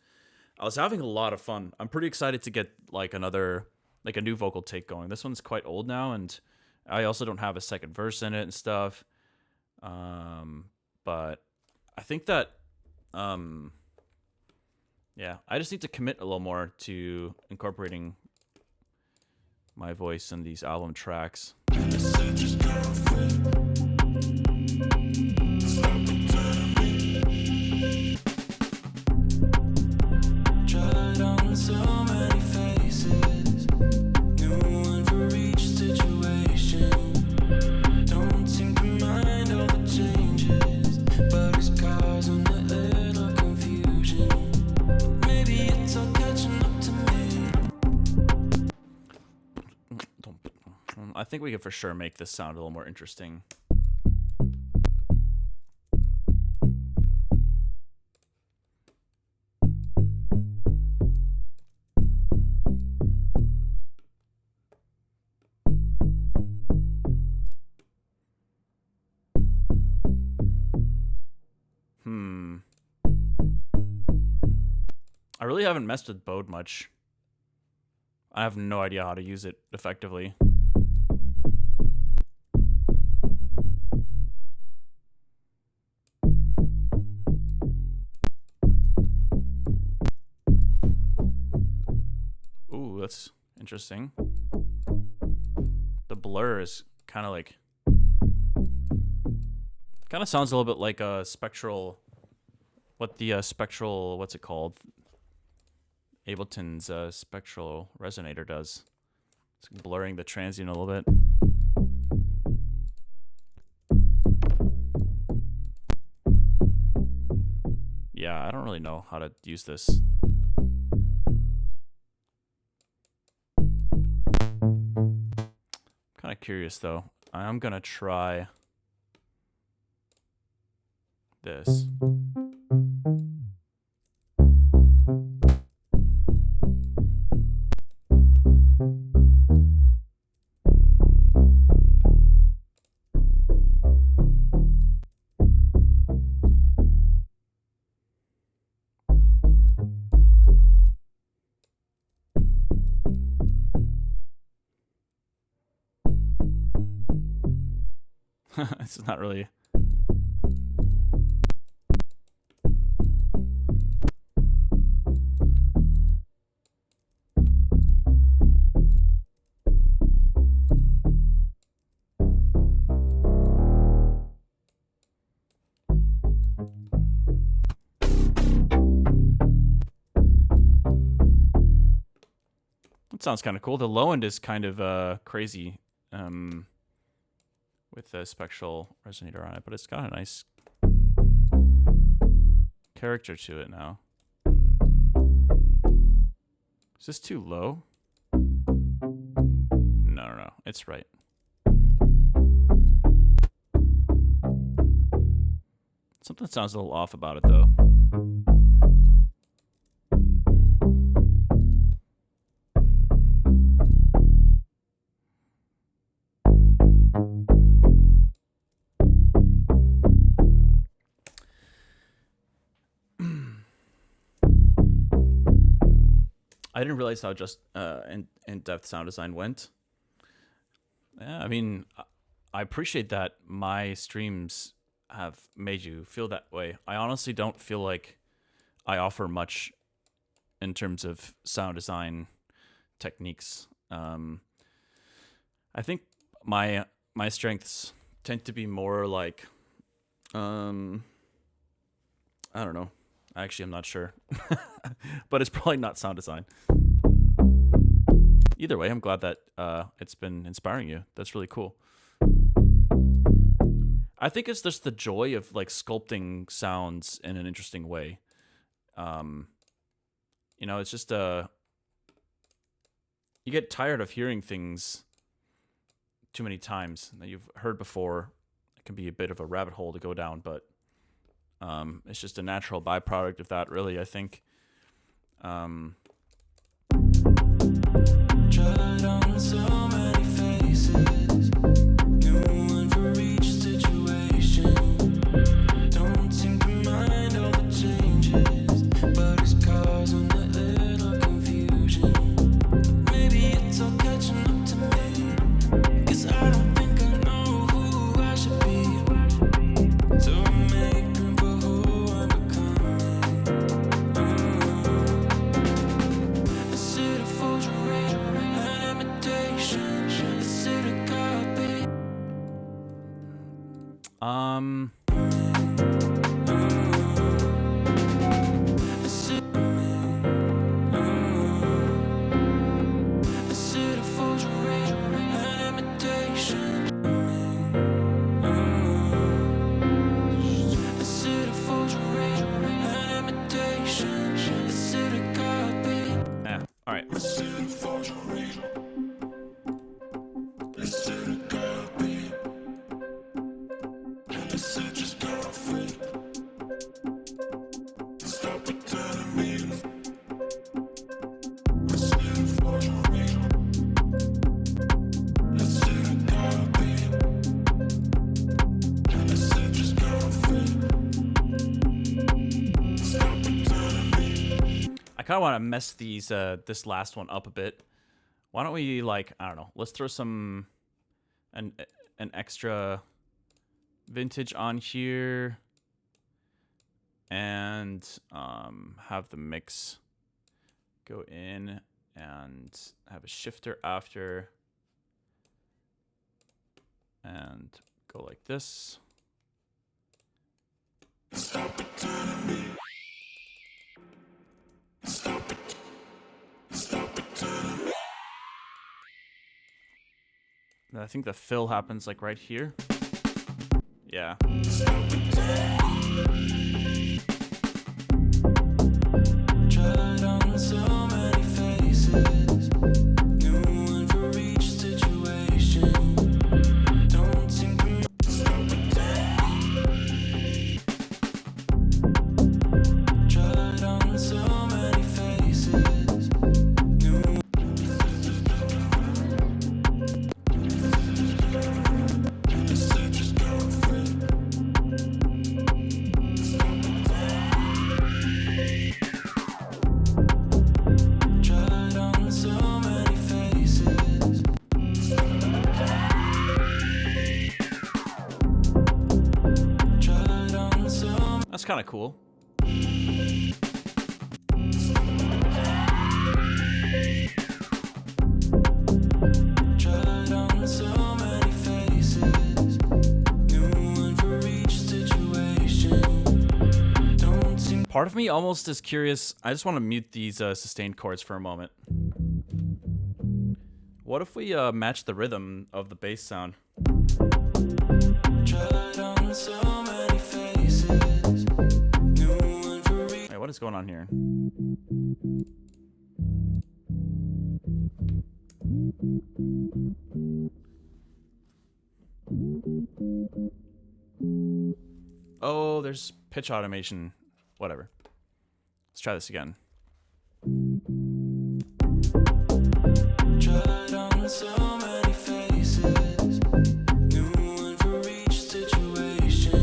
Speaker 1: I was having a lot of fun. I'm pretty excited to get like a new vocal take going. This one's quite old now, and I also don't have a second verse in it and stuff. But I think that yeah, I just need to commit a little more to incorporating my voice in these album tracks.
Speaker 3: Tried on so many faces, new one for each situation. Don't seem to mind all the changes, but it's causing a little confusion. Maybe it's all catching up to me.
Speaker 1: I think we could for sure make this sound a little more interesting. I really haven't messed with Bode much. I have no idea how to use it effectively. Ooh, that's interesting. The blur is kind of like... kind of sounds a little bit like a spectral... what's it called? Ableton's spectral resonator does. It's blurring the transient a little bit. Yeah, I don't really know how to use this. Kind of curious though. I'm gonna try this. It's not really... That sounds kind of cool. The low end is kind of crazy. With the spectral resonator on it, but it's got a nice character to it now. Is this too low? No. It's right. Something sounds a little off about it, though. I didn't realize how just in-depth sound design went. Yeah, I mean, I appreciate that my streams have made you feel that way. I honestly don't feel like I offer much in terms of sound design techniques. I think my strengths tend to be more like, I don't know. Actually, I'm not sure. But it's probably not sound design. Either way, I'm glad that it's been inspiring you. That's really cool. I think it's just the joy of like sculpting sounds in an interesting way. It's just you get tired of hearing things too many times that you've heard before. It can be a bit of a rabbit hole to go down, but it's just a natural byproduct of that, really, I think.
Speaker 3: Tried on on so many faces, new one for each situation. Don't seem to mind all the changes, but it's causing a little confusion. Maybe it's all catching up to me, 'cause I don't think I know who I should be. So I make room for who I'm becoming. Is it a forgery, an imitation? Is it a copy? Is it a forgery, an imitation? Is it a forgery, an imitation? Is it a copy?
Speaker 1: Yeah. All right.
Speaker 2: Is it a forgery? Is it a copy? Is it just coffee? Stop pretending me. Is it a forgery? Is it a copy? Is it just coffee? Stop pretending me.
Speaker 1: I kind of want to mess these this last one up a bit. Why don't we, like, I don't know, let's throw some an extra vintage on here and have the mix go in and have a shifter after and go like this.
Speaker 2: Stop pretending me. Stop it. Stop pretending me.
Speaker 1: And I think the fill happens like right here. Yeah.
Speaker 3: Tried on so many faces, new one for each situation. Don't seem to tried on so many faces, new
Speaker 2: Is it just coffee?
Speaker 3: tried on so many faces. Tried on so
Speaker 1: That's kind of cool.
Speaker 3: tried on so many faces, new one for each situation. Don't seem
Speaker 1: Part of me almost is curious. I just want to mute these sustained chords for a moment. What if we match the rhythm of the bass sound?
Speaker 3: tried on so many faces, new one for each.
Speaker 1: Wait, what is going on here? Oh, there's pitch automation. Whatever. Let's try this again.
Speaker 3: Tried on so many faces, new one for each situation.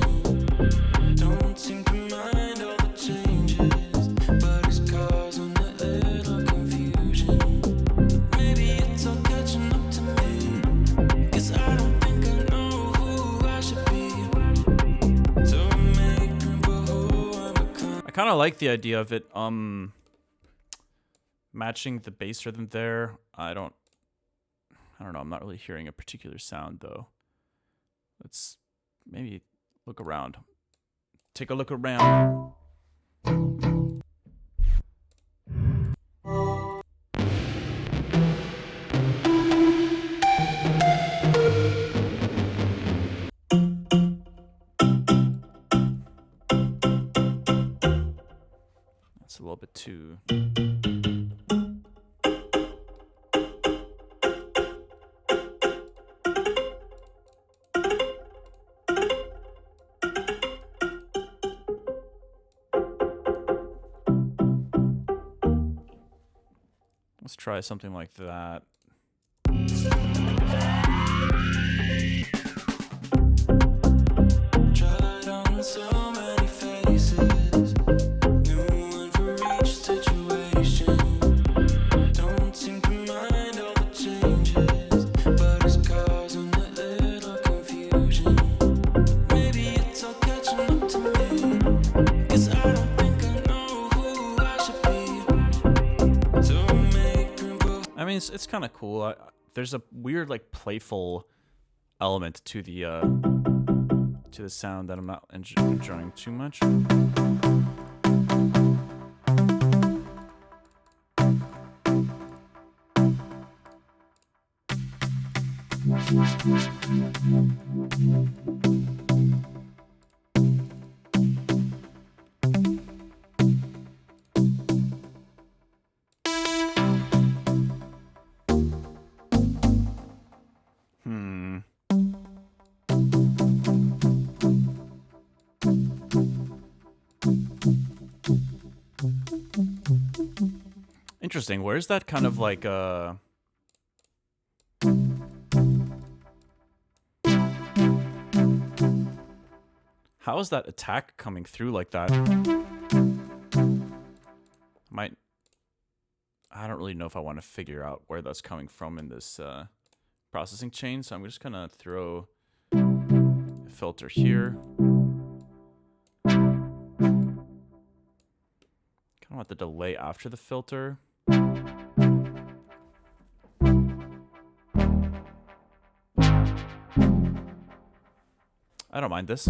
Speaker 3: Don't seem to mind all the changes, but it's causing a little confusion. Maybe it's all catching up to me, 'cause I don't think I know who I should be. So I make room for who I'm becoming.
Speaker 1: I kind of like the idea of it matching the bass rhythm there. I don't know. I'm not really hearing a particular sound though. Let's maybe look around. Take a look around. That's a little bit too. Let's try something like that. it's kind of cool. There's a weird like playful element to the sound that I'm not enjoying too much. Interesting. Where's that kind of like how is that attack coming through like that? I don't really know if I want to figure out where that's coming from in this processing chain, so I'm just gonna throw a filter here. Kind of want the delay after the filter. I don't mind this.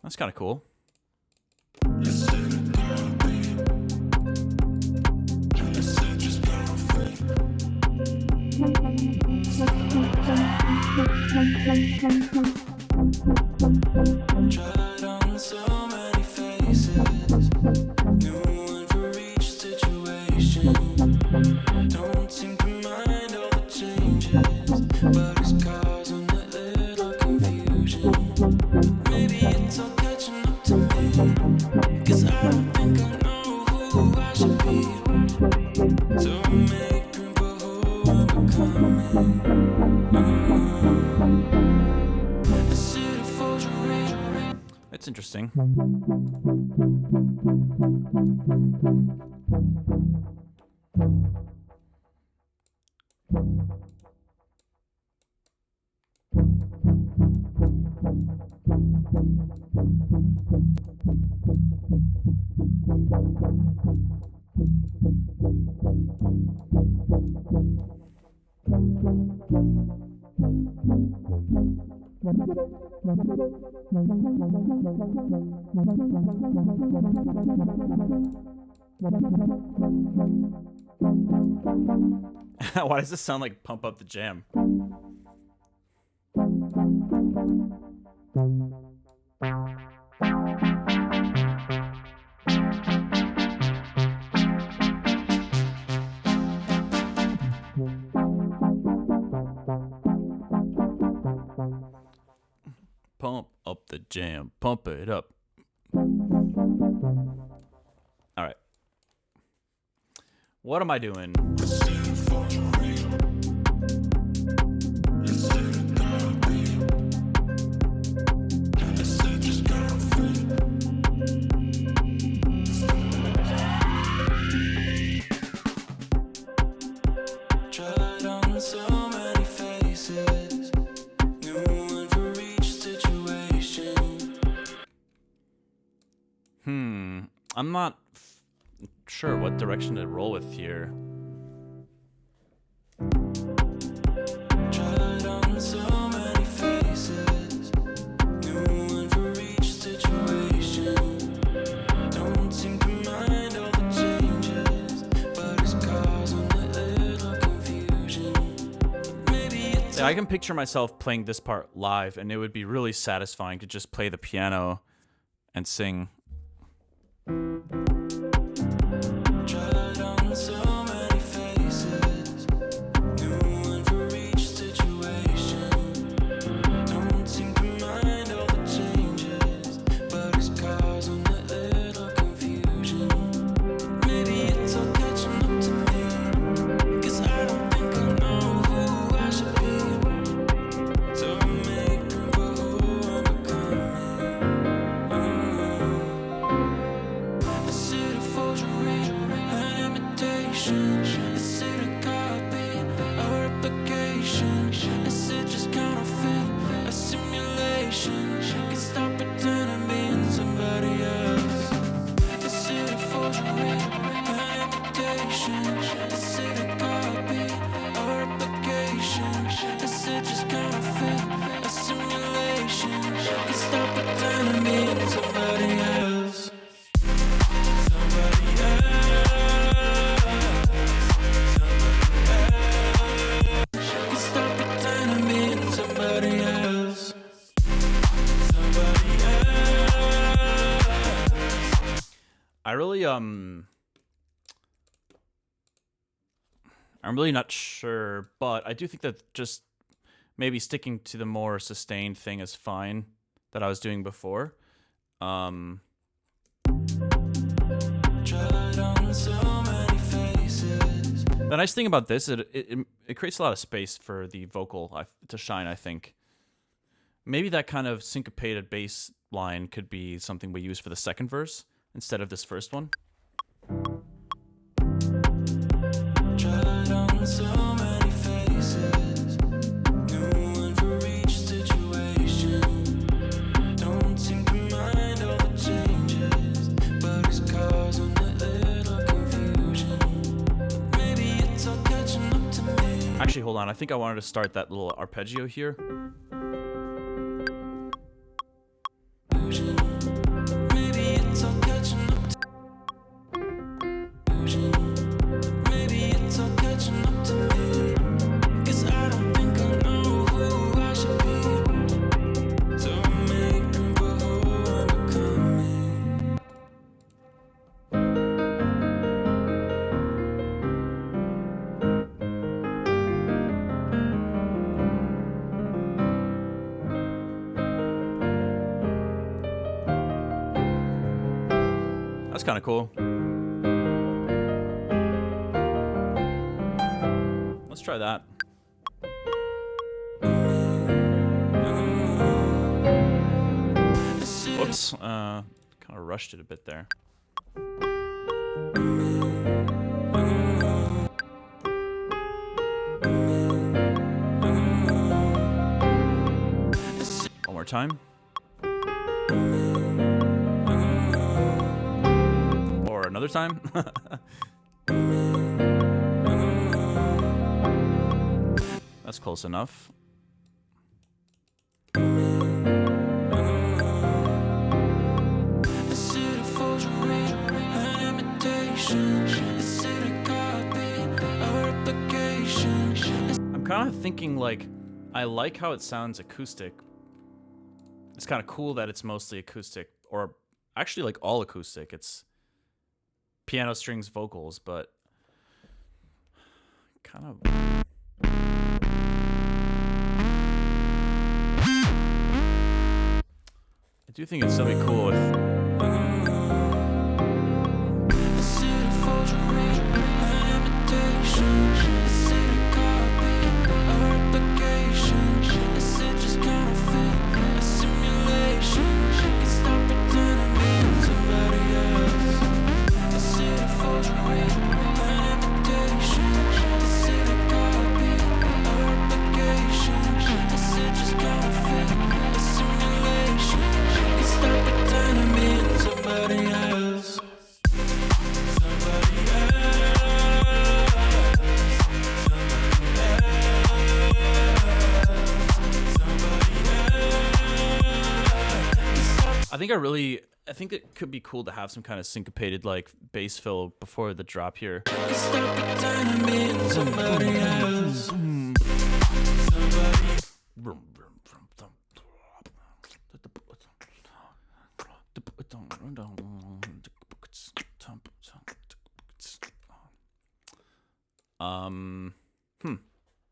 Speaker 1: That's kind of cool.
Speaker 3: Tried on so many faces, new one for each situation. Don't seem to mind all the changes, but it's causing a little confusion. Maybe it's all catching up to me, 'cause I don't think I know who I should be. So make room for who I'm becoming.
Speaker 1: It's interesting. Why does this sound like Pump Up the Jam? Pump up the jam, pump it up. All right. What am I doing?
Speaker 3: Tried on so many faces, new one for each situation.
Speaker 1: I'm not sure what direction to roll with here.
Speaker 3: Tried on so many faces, new one for each situation. Don't seem to mind all the changes, but it's causing a little confusion. Maybe it's
Speaker 1: I can picture myself playing this part live, and it would be really satisfying to just play the piano and sing.
Speaker 3: tried on so many faces, new one for each situation. Don't seem to mind all the changes, but it's causing a little confusion. Maybe it's all catching up to me, 'cause I don't think I know who I should be. So make room for who I'm becoming. simulation? Is it a copy, a replication? Is it just counterfeit, a simulation? Can stop pretending being somebody else. Is it a forgery, an imitation? Is it a copy, a replication? Is it just counterfeit, a simulation? Can stop pretending being somebody else. Somebody else. Can stop pretending being somebody else. Somebody else.
Speaker 1: I really I'm really not sure, but I do think that just maybe sticking to the more sustained thing is fine that I was doing before.
Speaker 3: Tried on so many faces.
Speaker 1: The nice thing about this is it creates a lot of space for the vocal to shine, I think. Maybe that kind of syncopated bass line could be something we use for the second verse instead of this first one.
Speaker 3: Tried on so many faces. No one for each situation. Don't seem to mind all the changes, but it's causing a little confusion. Maybe it's all catching up to me.
Speaker 1: Actually, hold on. I think I wanted to start that little arpeggio here.
Speaker 3: Maybe it's all catching up to Maybe it's all catching up to me. 'Cause I don't think I know who I should be. So many people who are becoming.
Speaker 1: That's kind of cool. Let's try that. Whoops. Kind of rushed it a bit there. One more time. Or another time. That's close enough.
Speaker 3: Is it a forgery, an imitation? Is it a copy, a replication?
Speaker 1: I'm kind of thinking like, I like how it sounds acoustic. It's kind of cool that it's mostly acoustic, or actually like all acoustic. It's piano, strings, vocals, but kind of. I do think it'd still be cool if.
Speaker 3: Is it a forgery, an imitation? Is it a copy, a replication? Is it just counterfeit, a simulation? Can stop pretending being somebody else. Is it a forgery, an imitation? Is it a copy, a replication? Is it just counterfeit, a simulation? Can stop pretending being somebody else. Somebody
Speaker 1: I think it could be cool to have some kind of syncopated like bass fill before the drop here.
Speaker 3: can stop pretending being somebody else.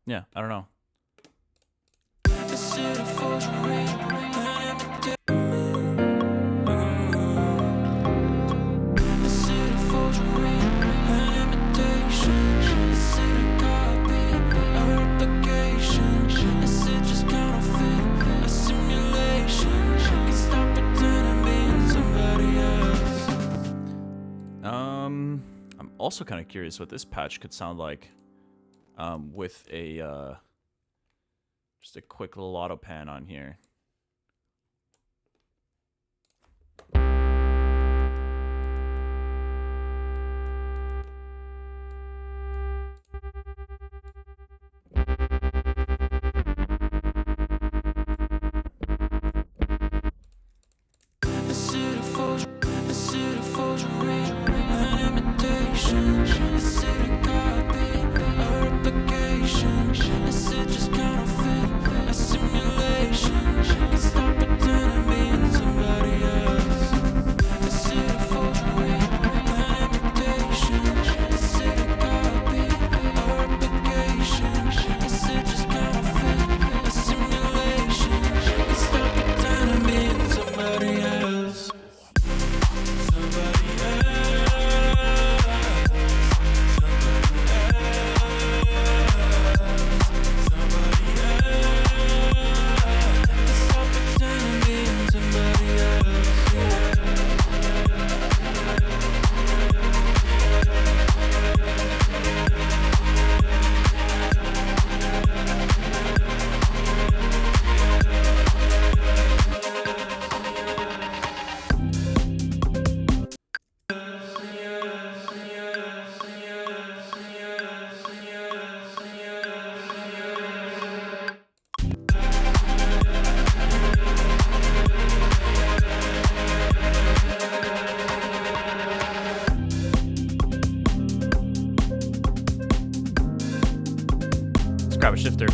Speaker 1: Yeah, I don't know.
Speaker 3: Is it a forgery, an imitation? Is it a forgery, an imitation? Is it a copy, a replication? Is it just counterfeit, a simulation? Can stop pretending being somebody else.
Speaker 1: also kind of curious what this patch could sound like with a just a quick little auto pan on here. Let's grab a shifter.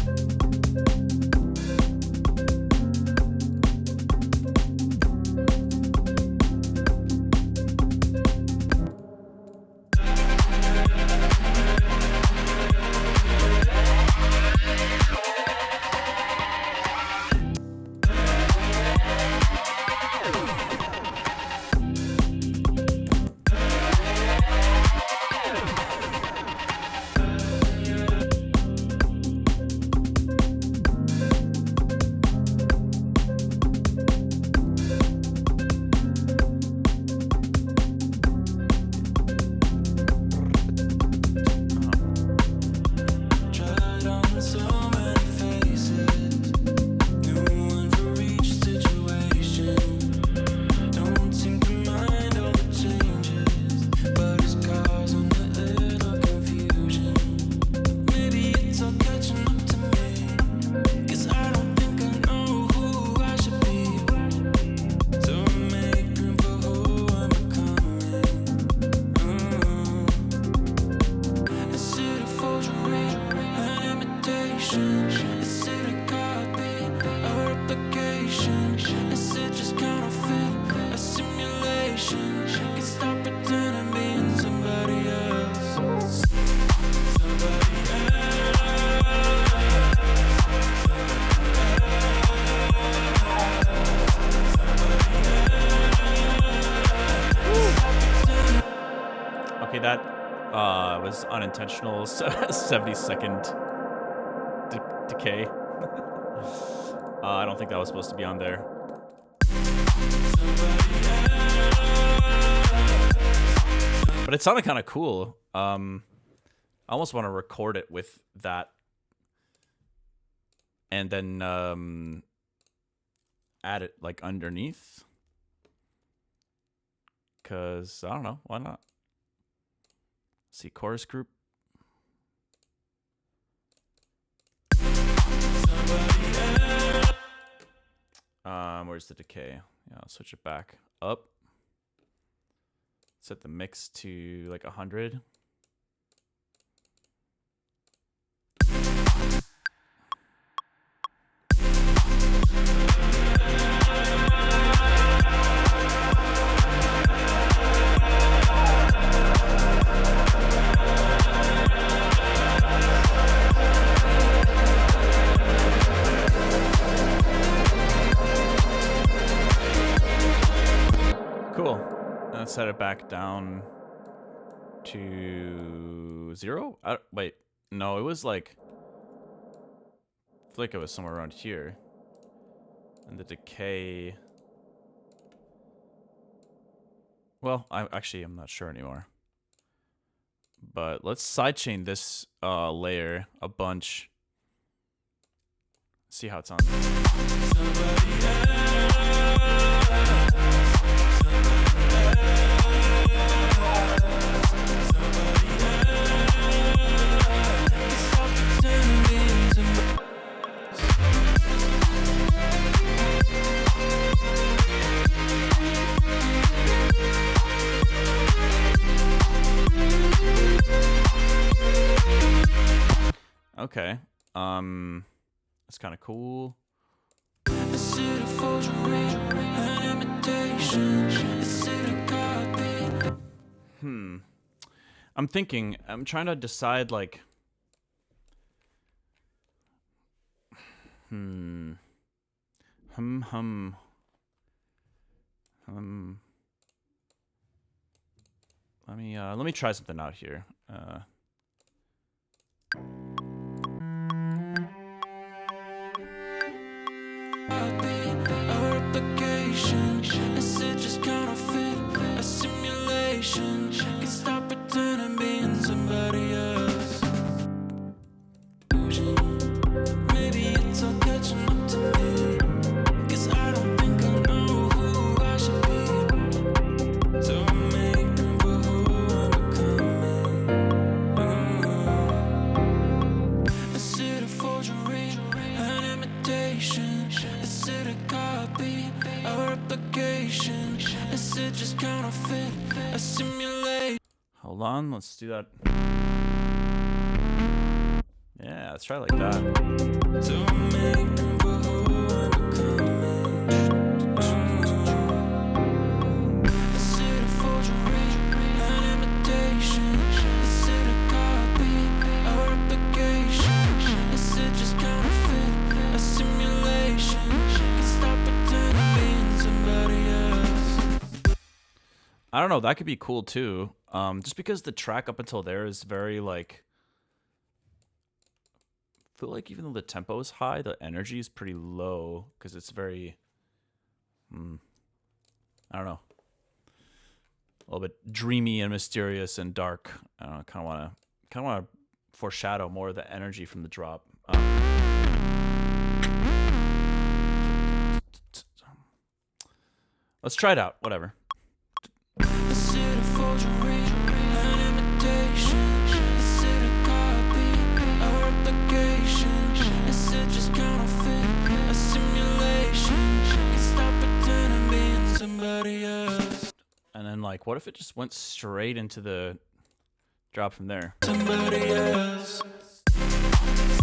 Speaker 1: Okay, that was unintentional. 70-second decay. I don't think that was supposed to be on there. But it sounded kind of cool. I almost want to record it with that and then add it like underneath. Because, I don't know, why not? See, chorus group. Where's the decay? Yeah, I'll switch it back up. Set the mix to like 100. Cool. Let's set it back down to 0. Wait, no, it was like, I feel like it was somewhere around here. And the decay. Well, I'm not sure anymore. But let's sidechain this layer a bunch. See how it's on. Okay. That's kind of cool. I'm thinking, I'm trying to decide, like, let me try something out here. Hold on, let's do that. Yeah, let's try it like that. I don't know, that could be cool too. Just because the track up until there is very, like, I feel like even though the tempo is high, the energy is pretty low because it's very, I don't know, a little bit dreamy and mysterious and dark. I don't know, kind of want to foreshadow more of the energy from the drop. Let's try it out. Whatever. And then, like, what if it just went straight into the drop from there? Somebody else.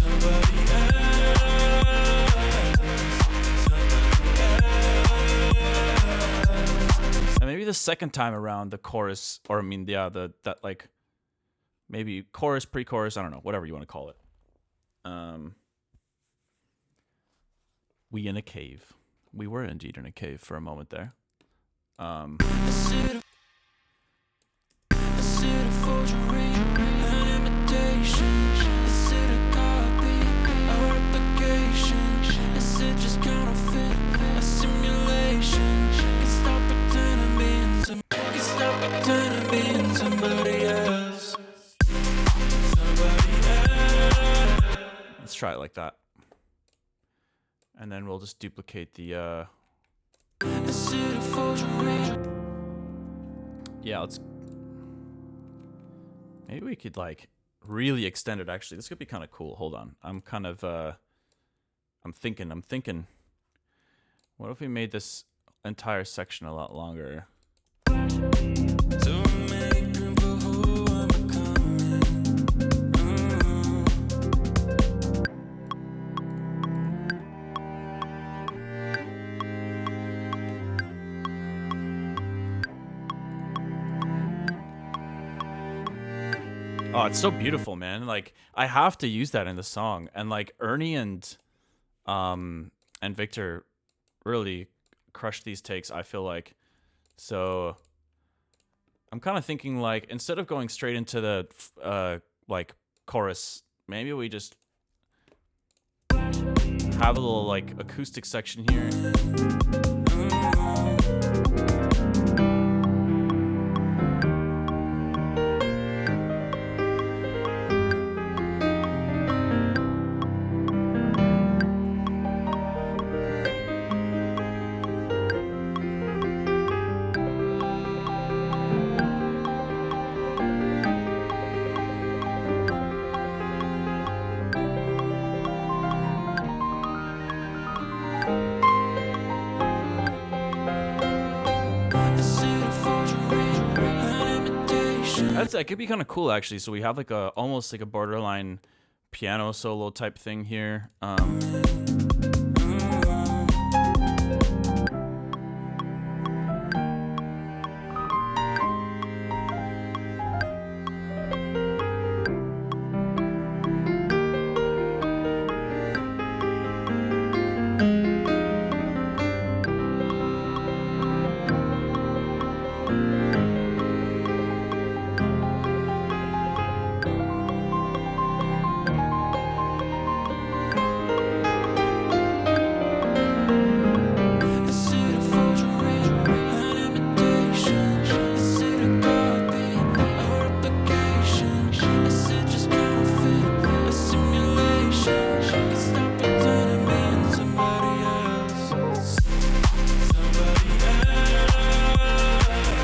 Speaker 1: Somebody else. And maybe the second time around, the chorus, or I mean, yeah, that like maybe chorus, pre-chorus, I don't know, whatever you want to call it. We in a cave. We were indeed in a cave for a moment there. Let's try it like that. And then we'll just duplicate the yeah, let's maybe we could like really extend it. Actually, this could be kind of cool. Hold on. I'm kind of I'm thinking what if we made this entire section a lot longer? Oh, it's so beautiful, man. Like, I have to use that in the song. And like Ernie and Victor really crushed these takes, I feel like. So I'm kind of thinking, like, instead of going straight into the like chorus, maybe we just have a little like acoustic section here. That could be kind of cool actually. So we have like a almost like a borderline piano solo type thing here.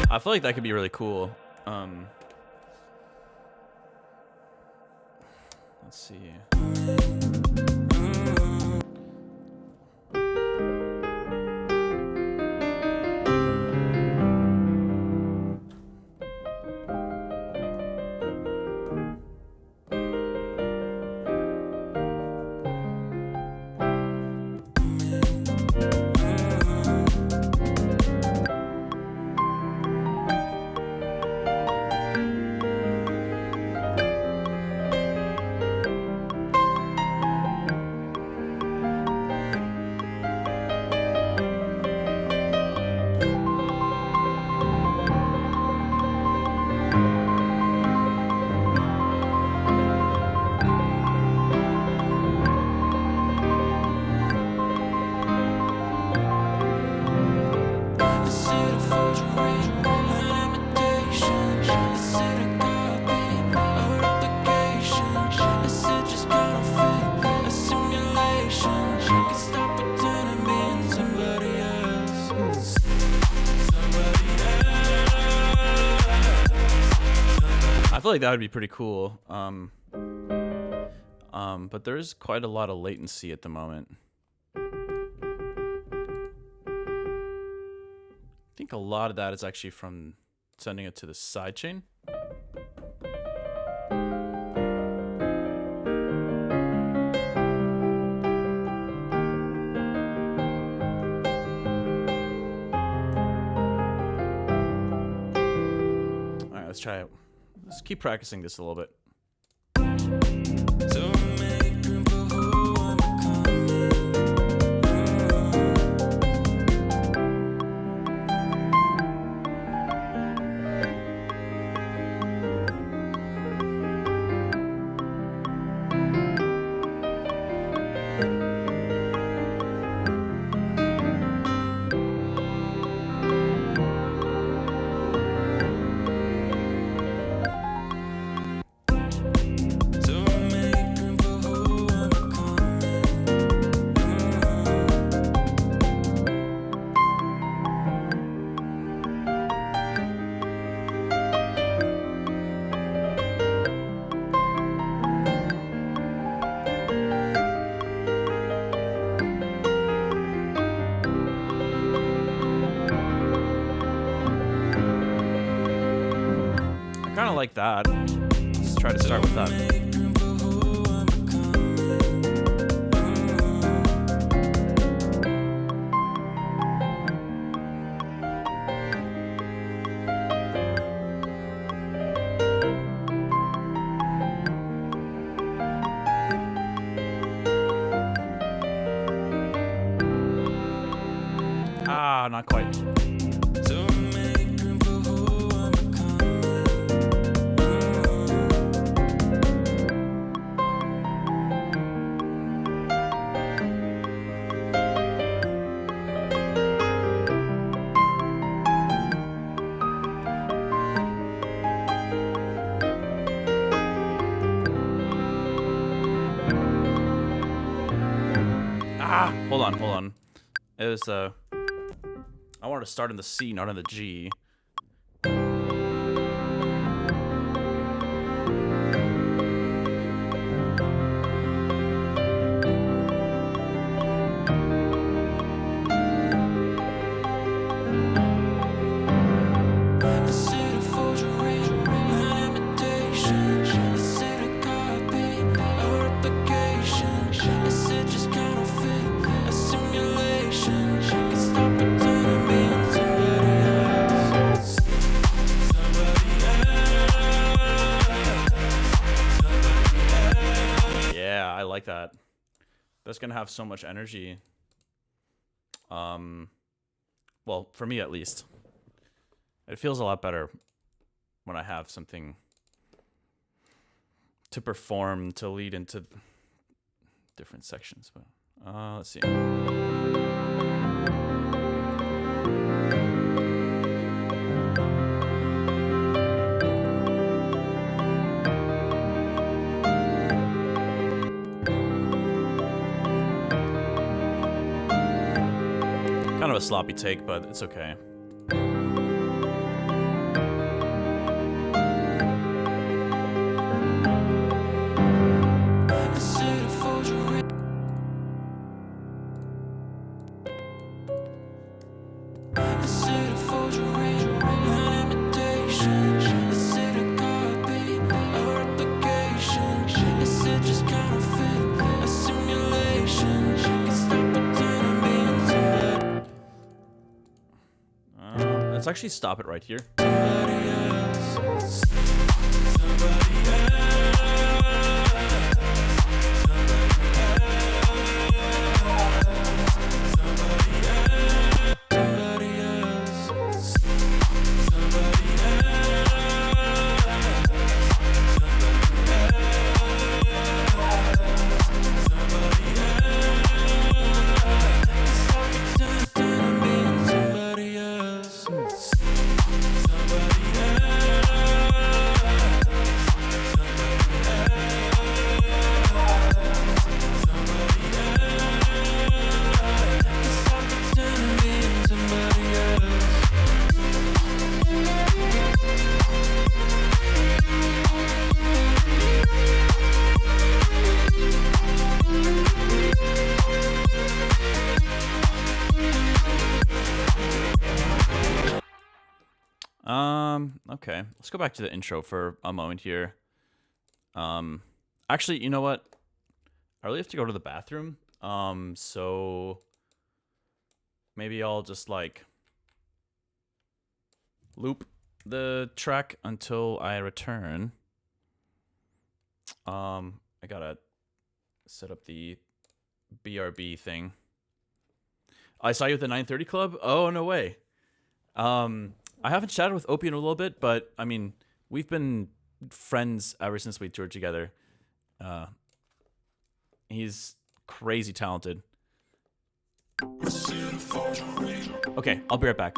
Speaker 1: I feel like that could be really cool. Let's see. I feel like that would be pretty cool. But there is quite a lot of latency at the moment. I think a lot of that is actually from sending it to the sidechain. All right, let's try it. Let's keep practicing this a little bit. Kind of like that. Let's try to start with that. Ah, not quite. Hold on. It was I wanted to start in the C, not in the G. like that. That's gonna have so much energy. Well, for me at least, it feels a lot better when I have something to perform to lead into different sections. But let's see. Kind of a sloppy take, but it's okay. Let's actually stop it right here. Okay, let's go back to the intro for a moment here. Actually, you know what? I really have to go to the bathroom. So maybe I'll just like loop the track until I return. I gotta set up the BRB thing. I saw you at the 9:30 club. Oh, no way. I haven't chatted with Opie in a little bit, but I mean, we've been friends ever since we toured together. He's crazy talented. Okay, I'll be right back.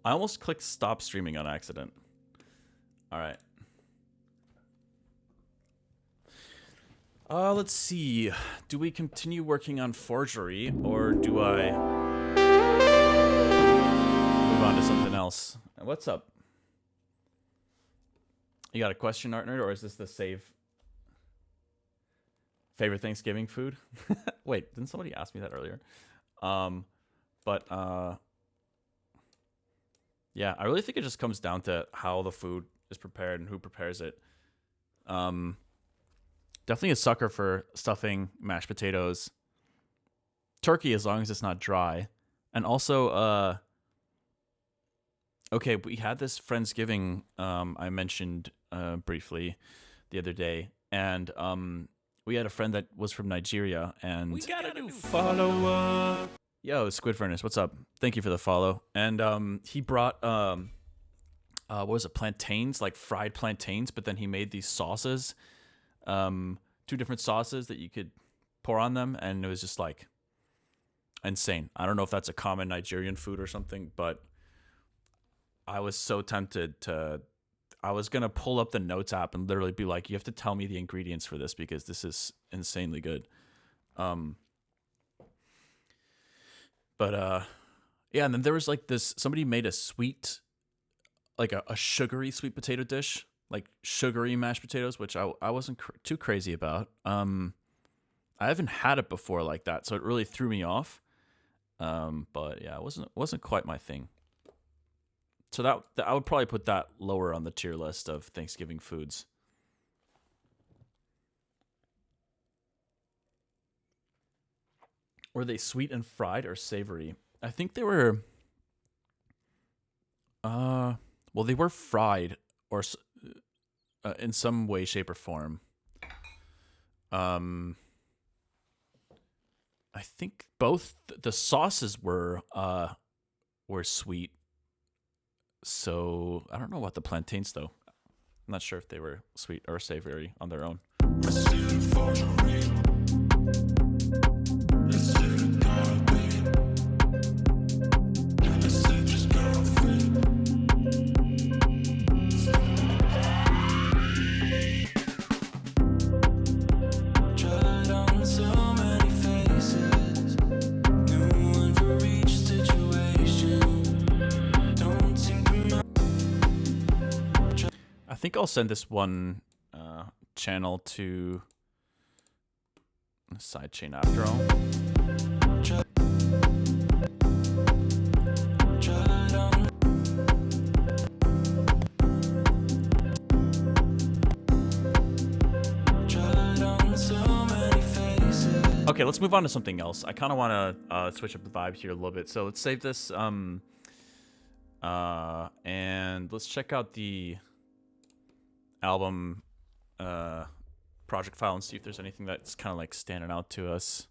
Speaker 1: I almost clicked stop streaming on accident. All right. Let's see. Do we continue working on forgery, or do I move on to something else? What's up? You got a question, Artner, or is this the save? Favorite Thanksgiving food? Wait, didn't somebody ask me that earlier? Yeah, I really think it just comes down to how the food is prepared and who prepares it. Definitely a sucker for stuffing, mashed potatoes, turkey as long as it's not dry, and also okay, we had this Friendsgiving I mentioned briefly the other day, and we had a friend that was from Nigeria, and
Speaker 2: We got a new follower.
Speaker 1: yo, Squid Furnace, what's up? Thank you for the follow. And he brought what was it, plantains, like fried plantains, but then he made these sauces, 2 different sauces that you could pour on them, and it was just like insane. I don't know if that's a common Nigerian food or something, but I was so tempted to. I was gonna pull up the notes app and literally be like, "You have to tell me the ingredients for this because this is insanely good." Yeah, and then there was like this. Somebody made a sweet, like a sugary sweet potato dish, like sugary mashed potatoes, which I wasn't too crazy about. I haven't had it before like that, so it really threw me off. But yeah, it wasn't quite my thing. So that I would probably put that lower on the tier list of Thanksgiving foods. Were they sweet and fried or savory? I think they were. Well, they were fried or in some way, shape, or form. I think both the sauces were sweet. So I don't know about the plantains though. I'm not sure if they were sweet or savory on their own. I think I'll send this one channel to a sidechain after all. Okay, let's move on to something else. I kind of want to switch up the vibe here a little bit. So let's save this and let's check out the album project file and see if there's anything that's kind of like standing out to us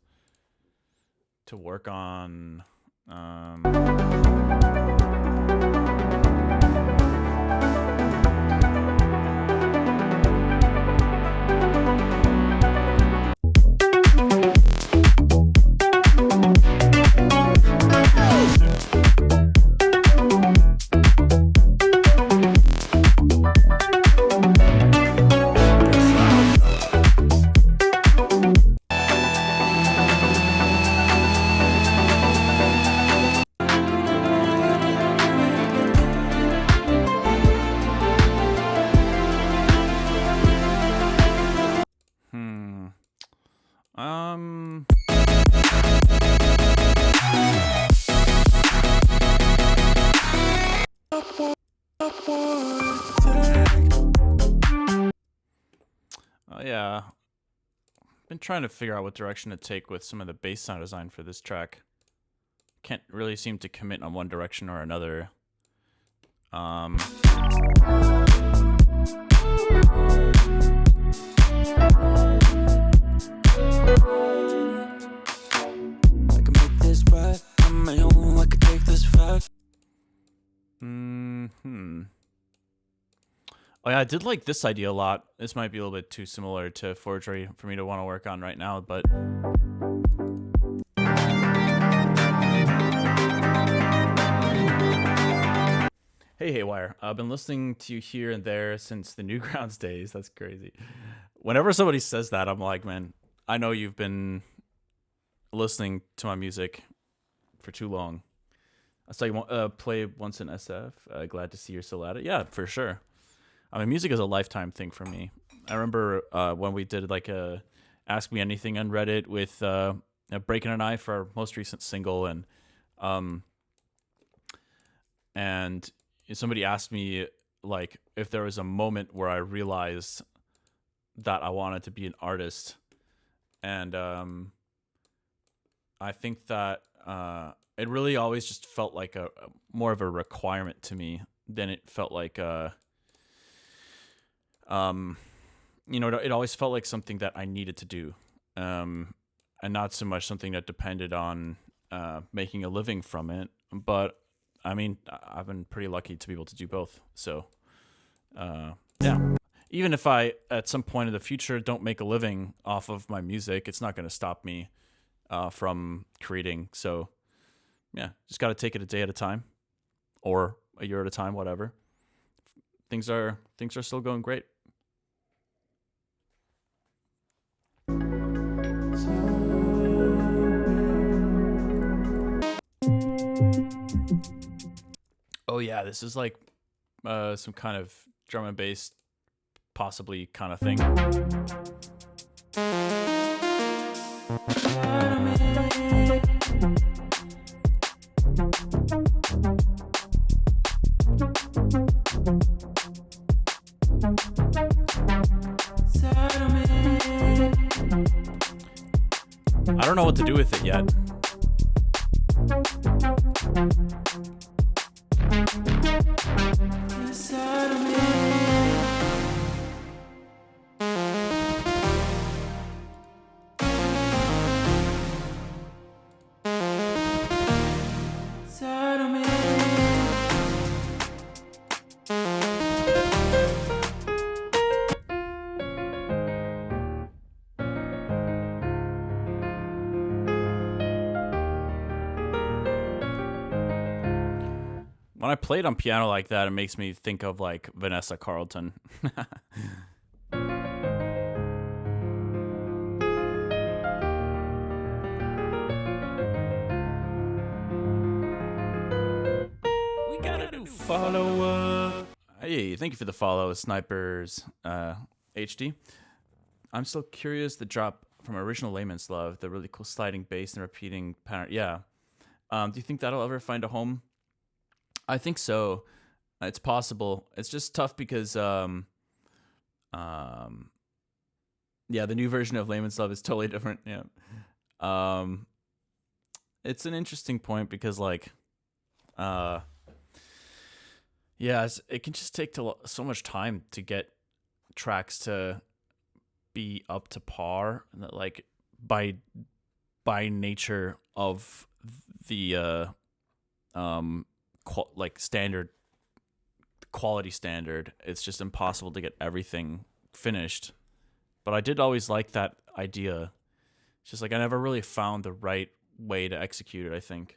Speaker 1: to work on. Yeah, been trying to figure out what direction to take with some of the bass sound design for this track. Can't really seem to commit on one direction or another.
Speaker 3: I can make this right on my own. I can take this fight.
Speaker 1: Oh yeah, I did like this idea a lot. This might be a little bit too similar to forgery for me to want to work on right now, but hey Haywyre, I've been listening to you here and there since the Newgrounds days. That's crazy. Whenever somebody says that, I'm like, man, I know you've been listening to my music for too long. I saw you play once in SF. Glad to see you're still at it. Yeah, for sure. I mean, music is a lifetime thing for me. I remember when we did like a Ask Me Anything on Reddit with Breaking and I for our most recent single, and somebody asked me like if there was a moment where I realized that I wanted to be an artist, and I think that it really always just felt like a more of a requirement to me than it felt like it always felt like something that I needed to do, and not so much something that depended on making a living from it. But I mean, I've been pretty lucky to be able to do both. So yeah, even if I at some point in the future don't make a living off of my music, it's not going to stop me from creating. So yeah, just got to take it a day at a time, or a year at a time, whatever. Things are still going great. Oh yeah, this is like some kind of drum and bass, possibly kind of thing. I don't know what to do with it yet. When I played on piano like that, it makes me think of like Vanessa Carlton. We gotta do follow-up. Hey, thank you for the follow, Snipers HD. I'm still curious the drop from Original Layman's Love, the really cool sliding bass and repeating pattern. Yeah. Do you think that'll ever find a home? I think so. It's possible. It's just tough because yeah, the new version of Layman's Love is totally different. Yeah. It's an interesting point because like yeah, it can just take so much time to get tracks to be up to par, like by nature of the like standard quality standard. It's just impossible to get everything finished. But I did always like that idea. It's just like I never really found the right way to execute it, I think.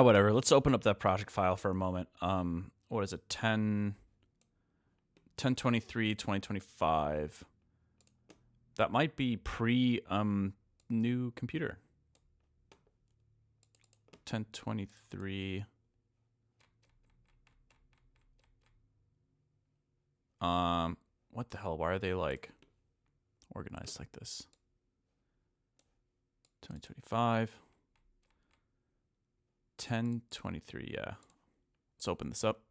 Speaker 1: Whatever. Let's open up that project file for a moment. What is it? 10/23/2025. That might be pre new computer. 10/23. What the hell? Why are they like organized like this? 2025. 10/23, yeah. Let's open this up.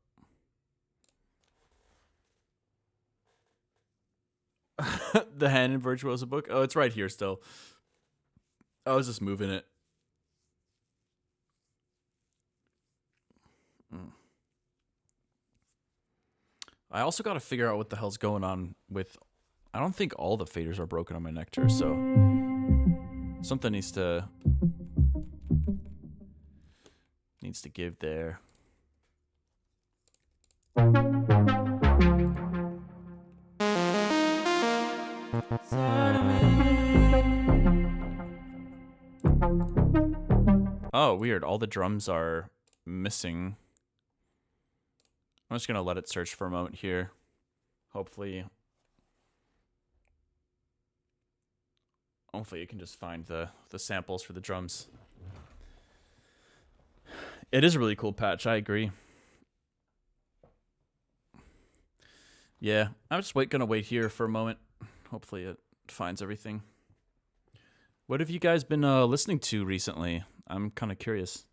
Speaker 1: The hand in Virtuoso book. Oh, it's right here still. I was just moving it. I also got to figure out what the hell's going on with. I don't think all the faders are broken on my Nectar, so something needs to give there. Oh, weird. All the drums are missing. I'm just gonna let it search for a moment here. Hopefully you can just find the samples for the drums. It is a really cool patch, I agree. Yeah, I'm just gonna wait here for a moment. Hopefully it finds everything. What have you guys been listening to recently? I'm kind of curious.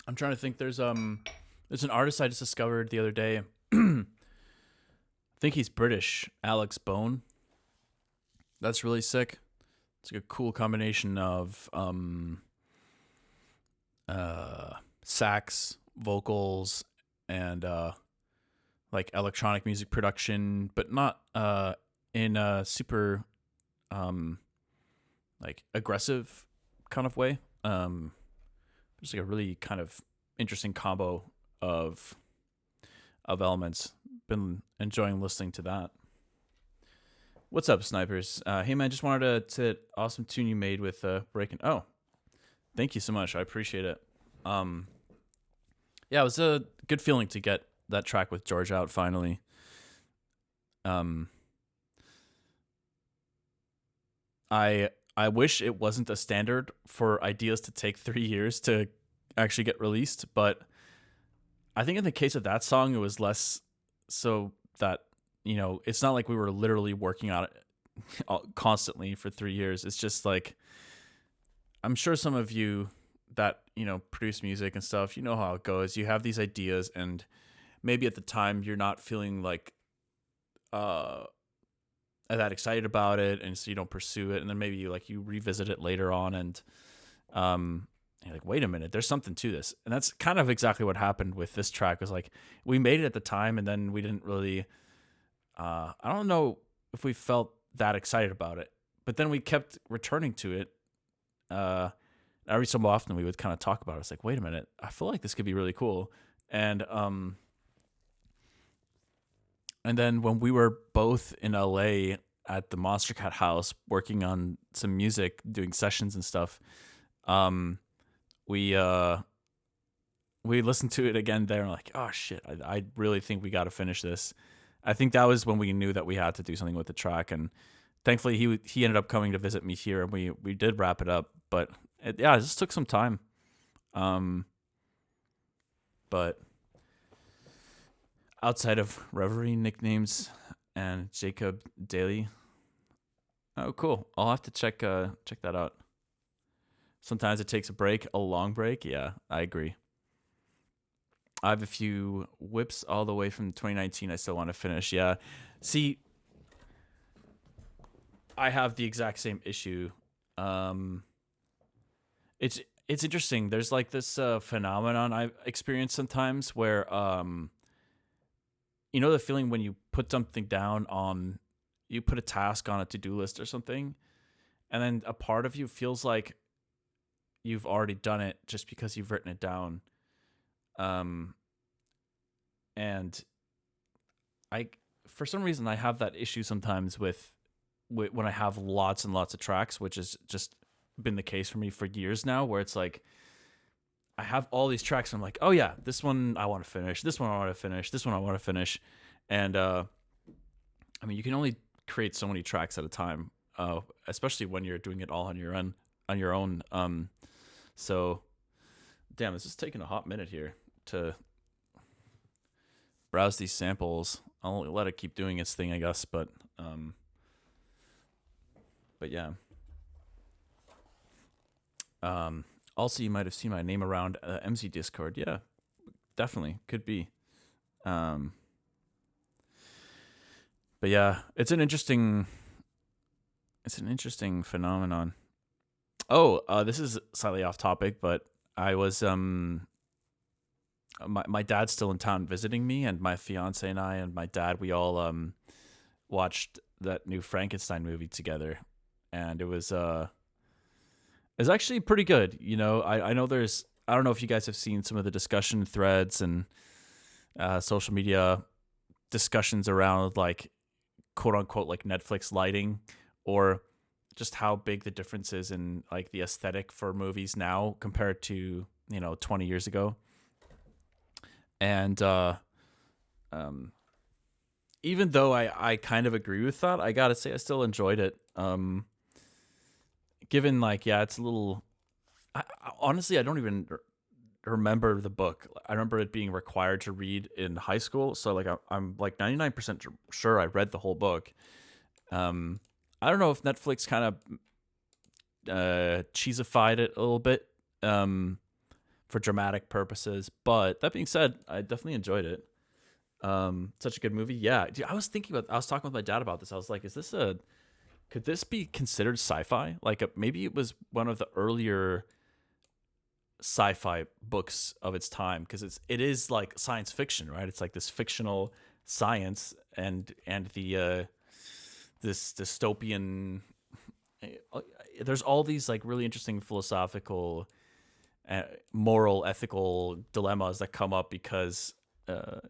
Speaker 1: I'm trying to think. There's an artist I just discovered the other day. I think he's British, Alex Bone. That's really sick. It's like a cool combination of sax, vocals, and like electronic music production, but not in a super like aggressive kind of way. Just like a really kind of interesting combo of elements. Been enjoying listening to that. What's up, snipers? Hey man, just wanted to awesome tune you made with breaking. Oh, thank you so much. I appreciate it. Yeah, it was a good feeling to get that track with George out finally. I wish it wasn't a standard for ideas to take 3 years to actually get released, but I think in the case of that song, it was less so that, you know, it's not like we were literally working on it constantly for 3 years. It's just like, I'm sure some of you that, you know, produce music and stuff, you know how it goes. You have these ideas and maybe at the time you're not feeling like that excited about it, and so you don't pursue it, and then maybe you revisit it later on, and you're like, wait a minute, there's something to this. And that's kind of exactly what happened with this track. Was like, we made it at the time, and then we didn't really I don't know if we felt that excited about it, but then we kept returning to it. Every so often we would kind of talk about it. It's like, wait a minute, I feel like this could be really cool. And then when we were both in LA at the Monster Cat house working on some music, doing sessions and stuff, we listened to it again there and like, oh shit, I really think we got to finish this. I think that was when we knew that we had to do something with the track, and thankfully he ended up coming to visit me here, and we did wrap it up. But it just took some time. But outside of Reverie nicknames and Jacob Daly, oh cool, I'll have to check that out. Sometimes it takes a break, a long break. Yeah, I agree. I have a few whips all the way from 2019 I still want to finish. Yeah. See, I have the exact same issue. It's interesting. There's like this phenomenon I've experienced sometimes where you know the feeling when you put something down on, you put a task on a to-do list or something, and then a part of you feels like you've already done it just because you've written it down. And for some reason, I have that issue sometimes with when I have lots and lots of tracks, which has just been the case for me for years now, where it's like, I have all these tracks and I'm like, oh yeah, this one I want to finish. This one I want to finish. This one I want to finish. And, I mean, you can only create so many tracks at a time, especially when you're doing it all on your own. So damn, this is taking a hot minute here to browse these samples. I'll let it keep doing its thing, I guess. But yeah. Also, you might have seen my name around MZ Discord. Yeah, definitely could be. But yeah, it's an interesting phenomenon. Oh, this is slightly off topic, but I was my dad's still in town visiting me, and my fiance and I and my dad, we all watched that new Frankenstein movie together, and it's actually pretty good. You know, I know I don't know if you guys have seen some of the discussion threads and social media discussions around like quote unquote like Netflix lighting, or just how big the difference is in like the aesthetic for movies now compared to 20 years ago. And even though I kind of agree with that, I gotta say I still enjoyed it. Given like, yeah, it's a little. Honestly, I don't even remember the book. I remember it being required to read in high school, so like I'm like 99% sure I read the whole book. I don't know if Netflix kind of cheesified it a little bit for dramatic purposes, but that being said, I definitely enjoyed it. Such a good movie. Yeah, dude, I was talking with my dad about this. I was like, could this be considered sci-fi? Like maybe it was one of the earlier sci-fi books of its time, because it is like science fiction, right? It's like this fictional science and the this dystopian. There's all these like really interesting philosophical, moral, ethical dilemmas that come up because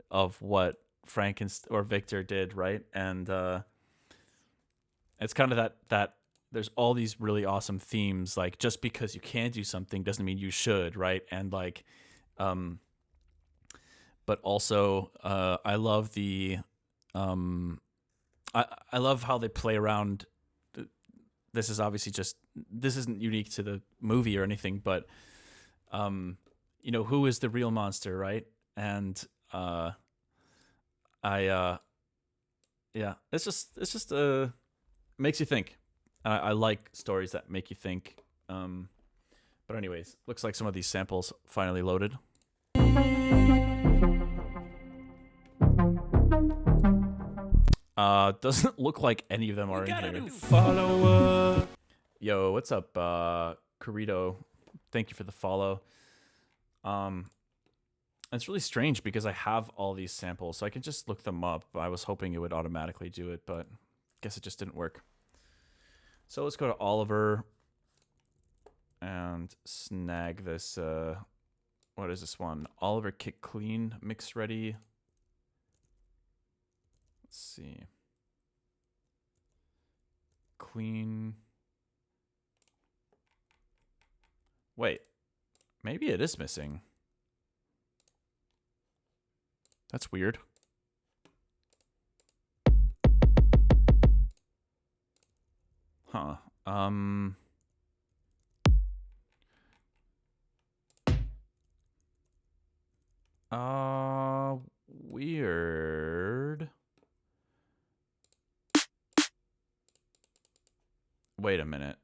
Speaker 1: of what Frankenstein or Victor did, right? And it's kind of that there's all these really awesome themes, like just because you can do something doesn't mean you should, right? And like but also I love the I love how they play around. This is obviously this isn't unique to the movie or anything, but who is the real monster, right? And yeah, it's just makes you think. I like stories that make you think. But anyways, looks like some of these samples finally loaded. Doesn't look like any of them are in here.
Speaker 2: Follower.
Speaker 1: Yo, what's up, Corrito? Thank you for the follow. It's really strange because I have all these samples, so I can just look them up. I was hoping it would automatically do it, but I guess it just didn't work. So let's go to Oliver and snag this. What is this one? Oliver Kick Clean Mix Ready. Let's see. Clean. Wait, maybe it is missing. That's weird. Huh. Weird. Wait a minute.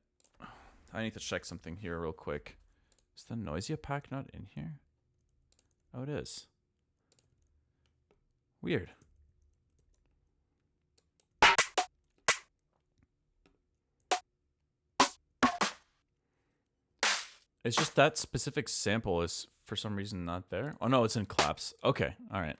Speaker 1: I need to check something here real quick. Is the Noisia pack not in here? Oh, it is. Weird. It's just that specific sample is for some reason not there. Oh no, it's in Claps. Okay, all right.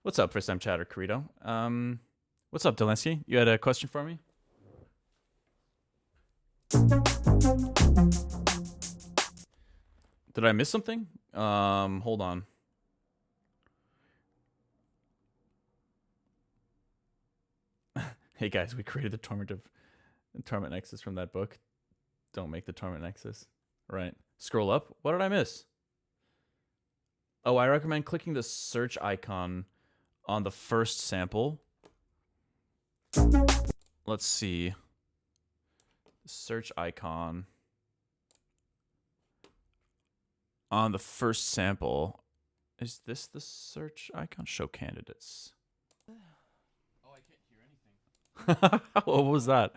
Speaker 1: What's up, first time chatter, Corito? What's up, Delansky? You had a question for me? Did I miss something? Hold on. Hey guys, we created the Torment Nexus from that book. Don't make the Torment Nexus. Right. Scroll up. What did I miss? Oh, I recommend clicking the search icon on the first sample. Let's see. Search icon on the first sample. Is this the search icon? Show candidates. Oh, I can't hear anything. What was that?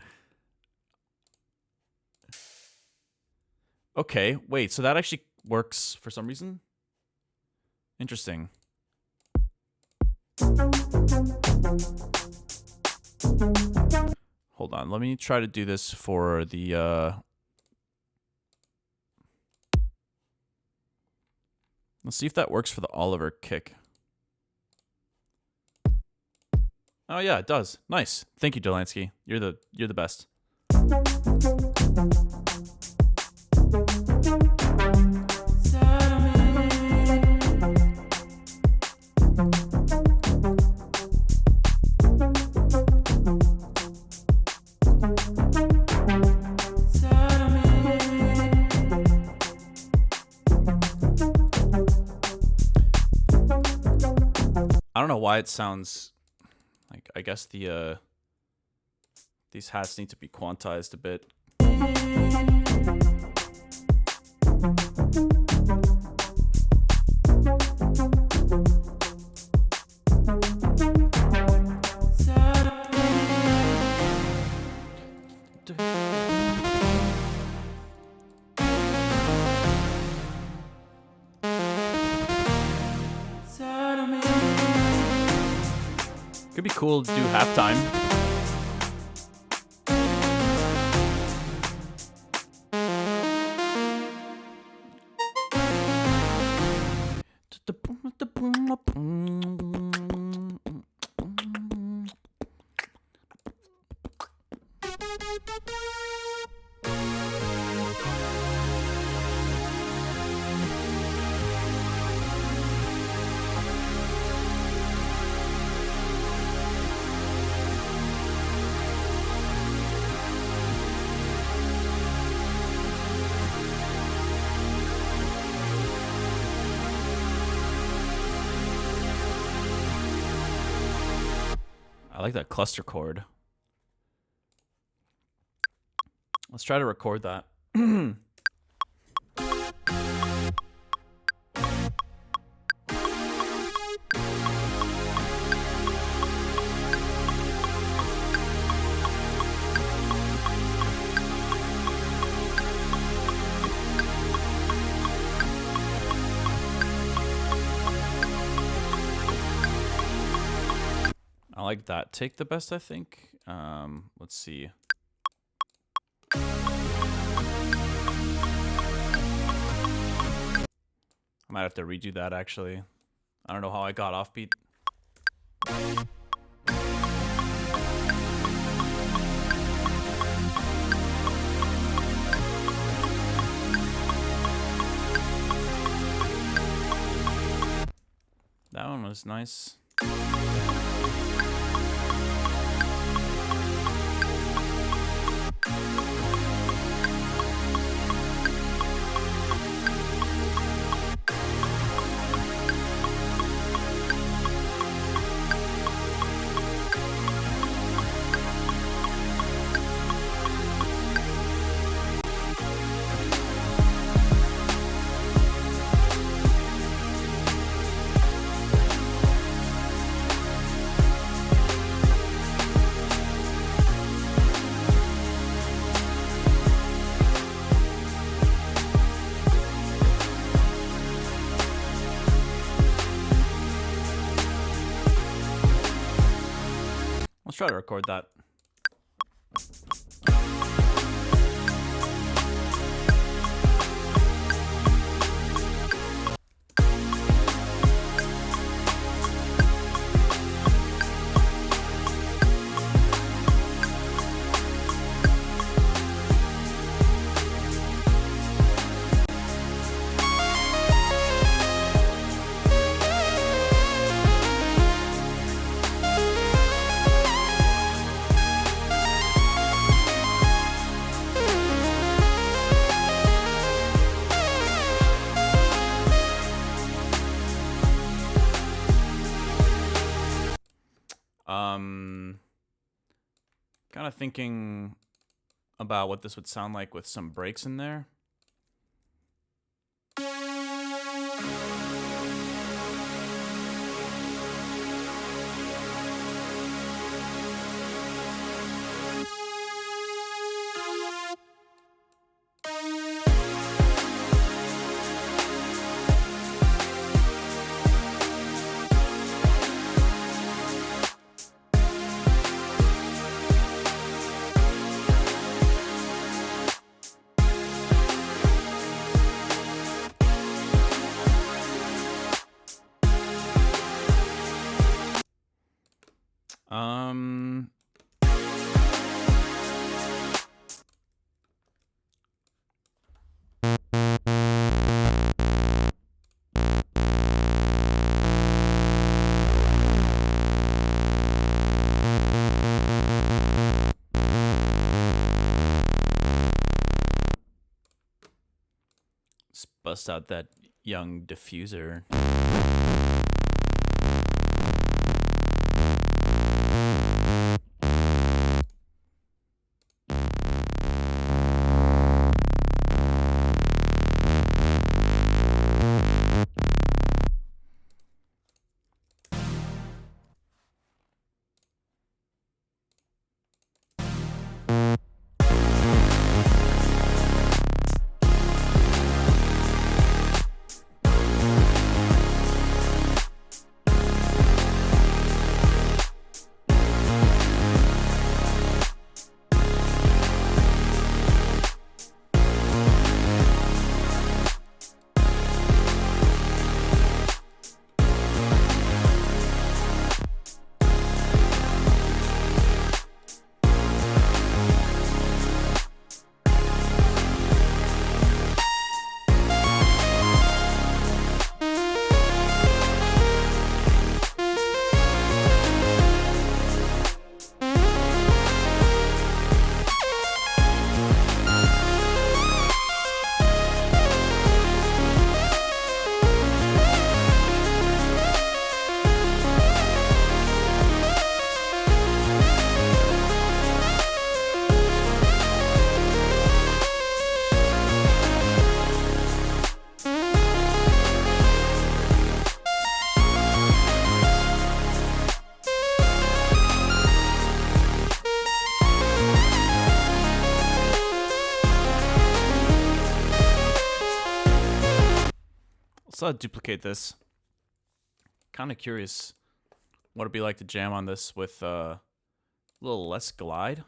Speaker 1: Okay, wait, so that actually works for some reason? Interesting. Hold on, let me try to do this for the let's see if that works for the Oliver kick. Oh yeah, it does. Nice. Thank you, Delansky. You're the best. I don't know why it sounds like, I guess the these hats need to be quantized a bit. Could be cool to do halftime. I like that cluster chord. Let's try to record that. I like that take the best, I think. Let's see. I might have to redo that, actually. I don't know how I got offbeat. That one was nice. Let's try to record that. Kind of thinking about what this would sound like with some breaks in there. Let's bust out that young diffuser. Let's duplicate this. Kind of curious what it'd be like to jam on this with a little less glide.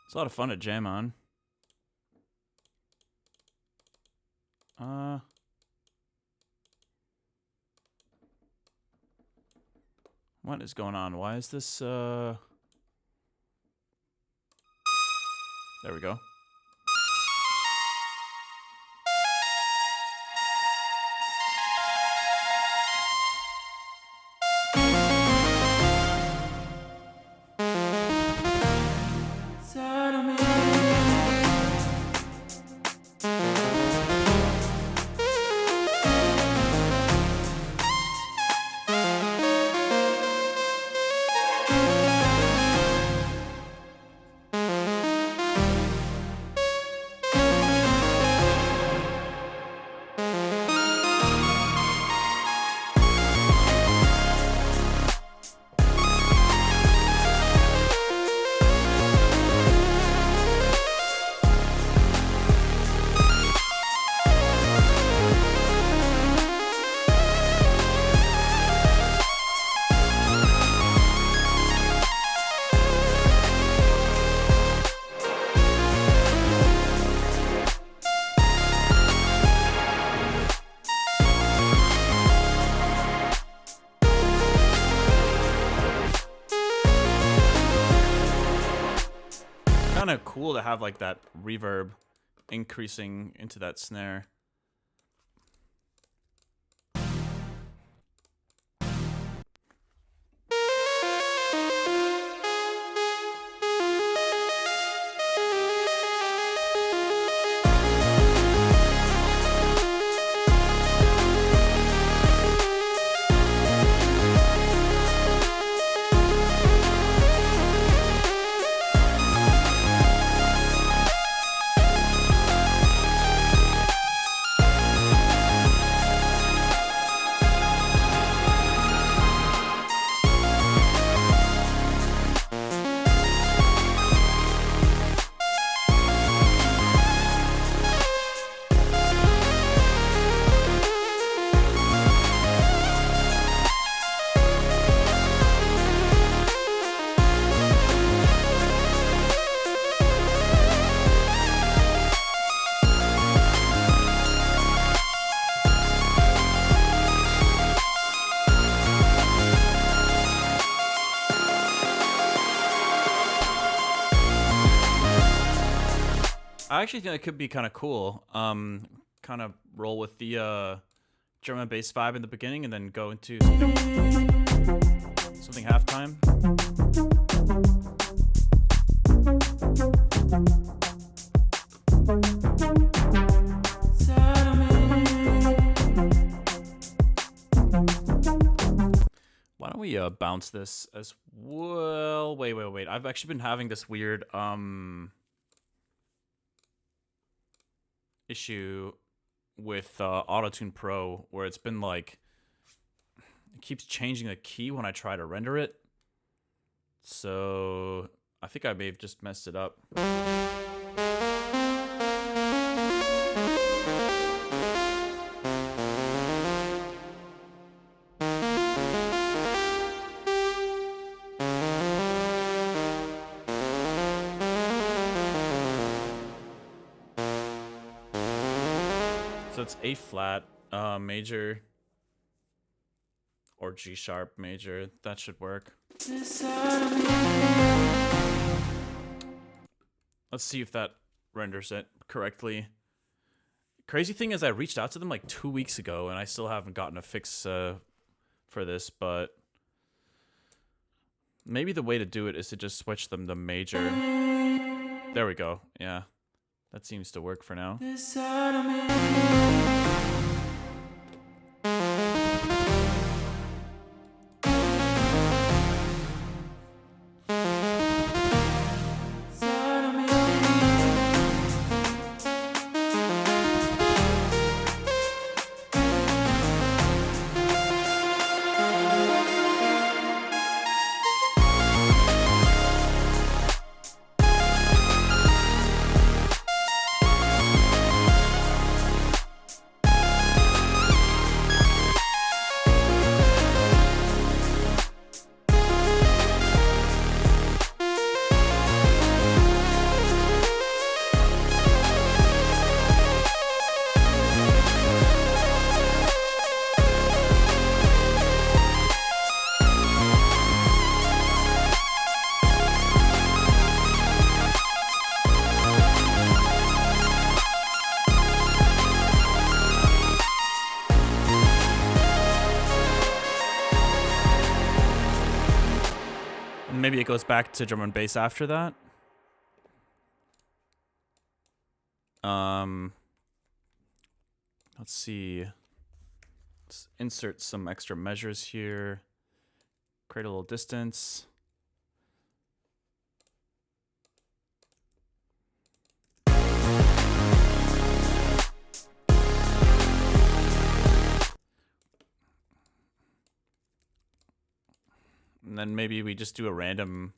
Speaker 1: It's a lot of fun to jam on. What is going on? Why is this, There we go. kind of cool to have like that reverb increasing into that snare. I actually think it could be kind of cool. Kind of roll with the drum and bass vibe in the beginning, and then go into something halftime. Why don't we bounce this as well? Wait. I've actually been having this weird issue with Autotune Pro where it's been like it keeps changing the key when I try to render it. So I think I may have just messed it up. So it's A flat major or G sharp major. That should work. Let's see if that renders it correctly. Crazy thing is I reached out to them like 2 weeks ago and I still haven't gotten a fix for this, but maybe the way to do it is to just switch them to major. There we go. Yeah. That seems to work for now. Maybe it goes back to drum and bass after that. Let's see. Let's insert some extra measures here. Create a little distance. And then maybe we just do a random.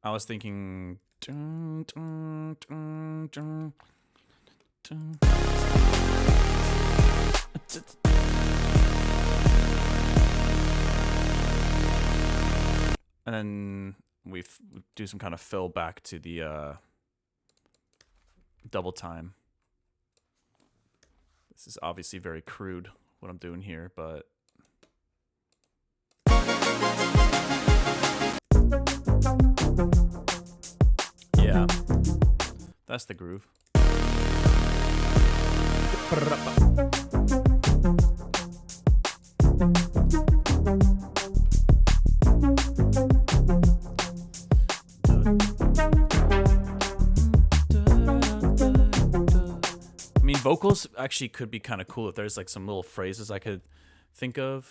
Speaker 1: I was thinking. Dun, dun, dun, dun, dun. And then we do some kind of fill back to the double time. This is obviously very crude what I'm doing here, but. That's the groove. I mean, vocals actually could be kind of cool if there's like some little phrases I could think of.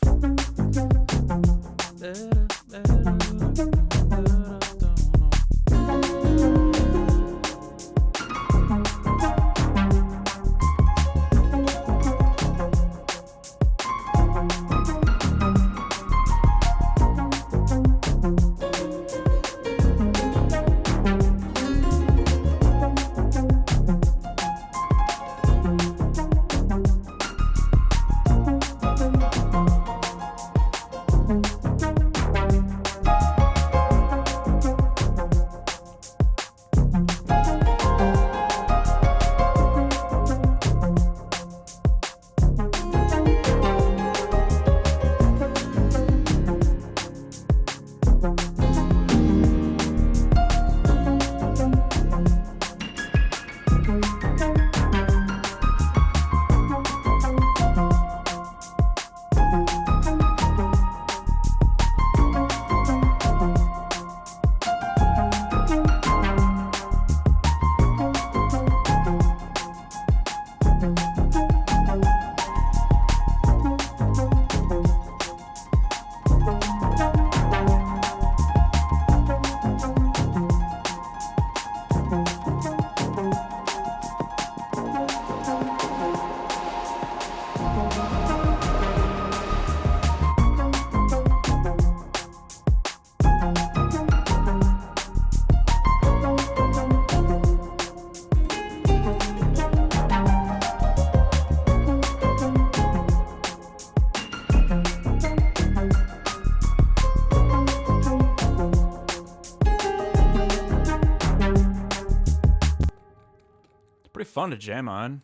Speaker 1: Pretty fun to jam on.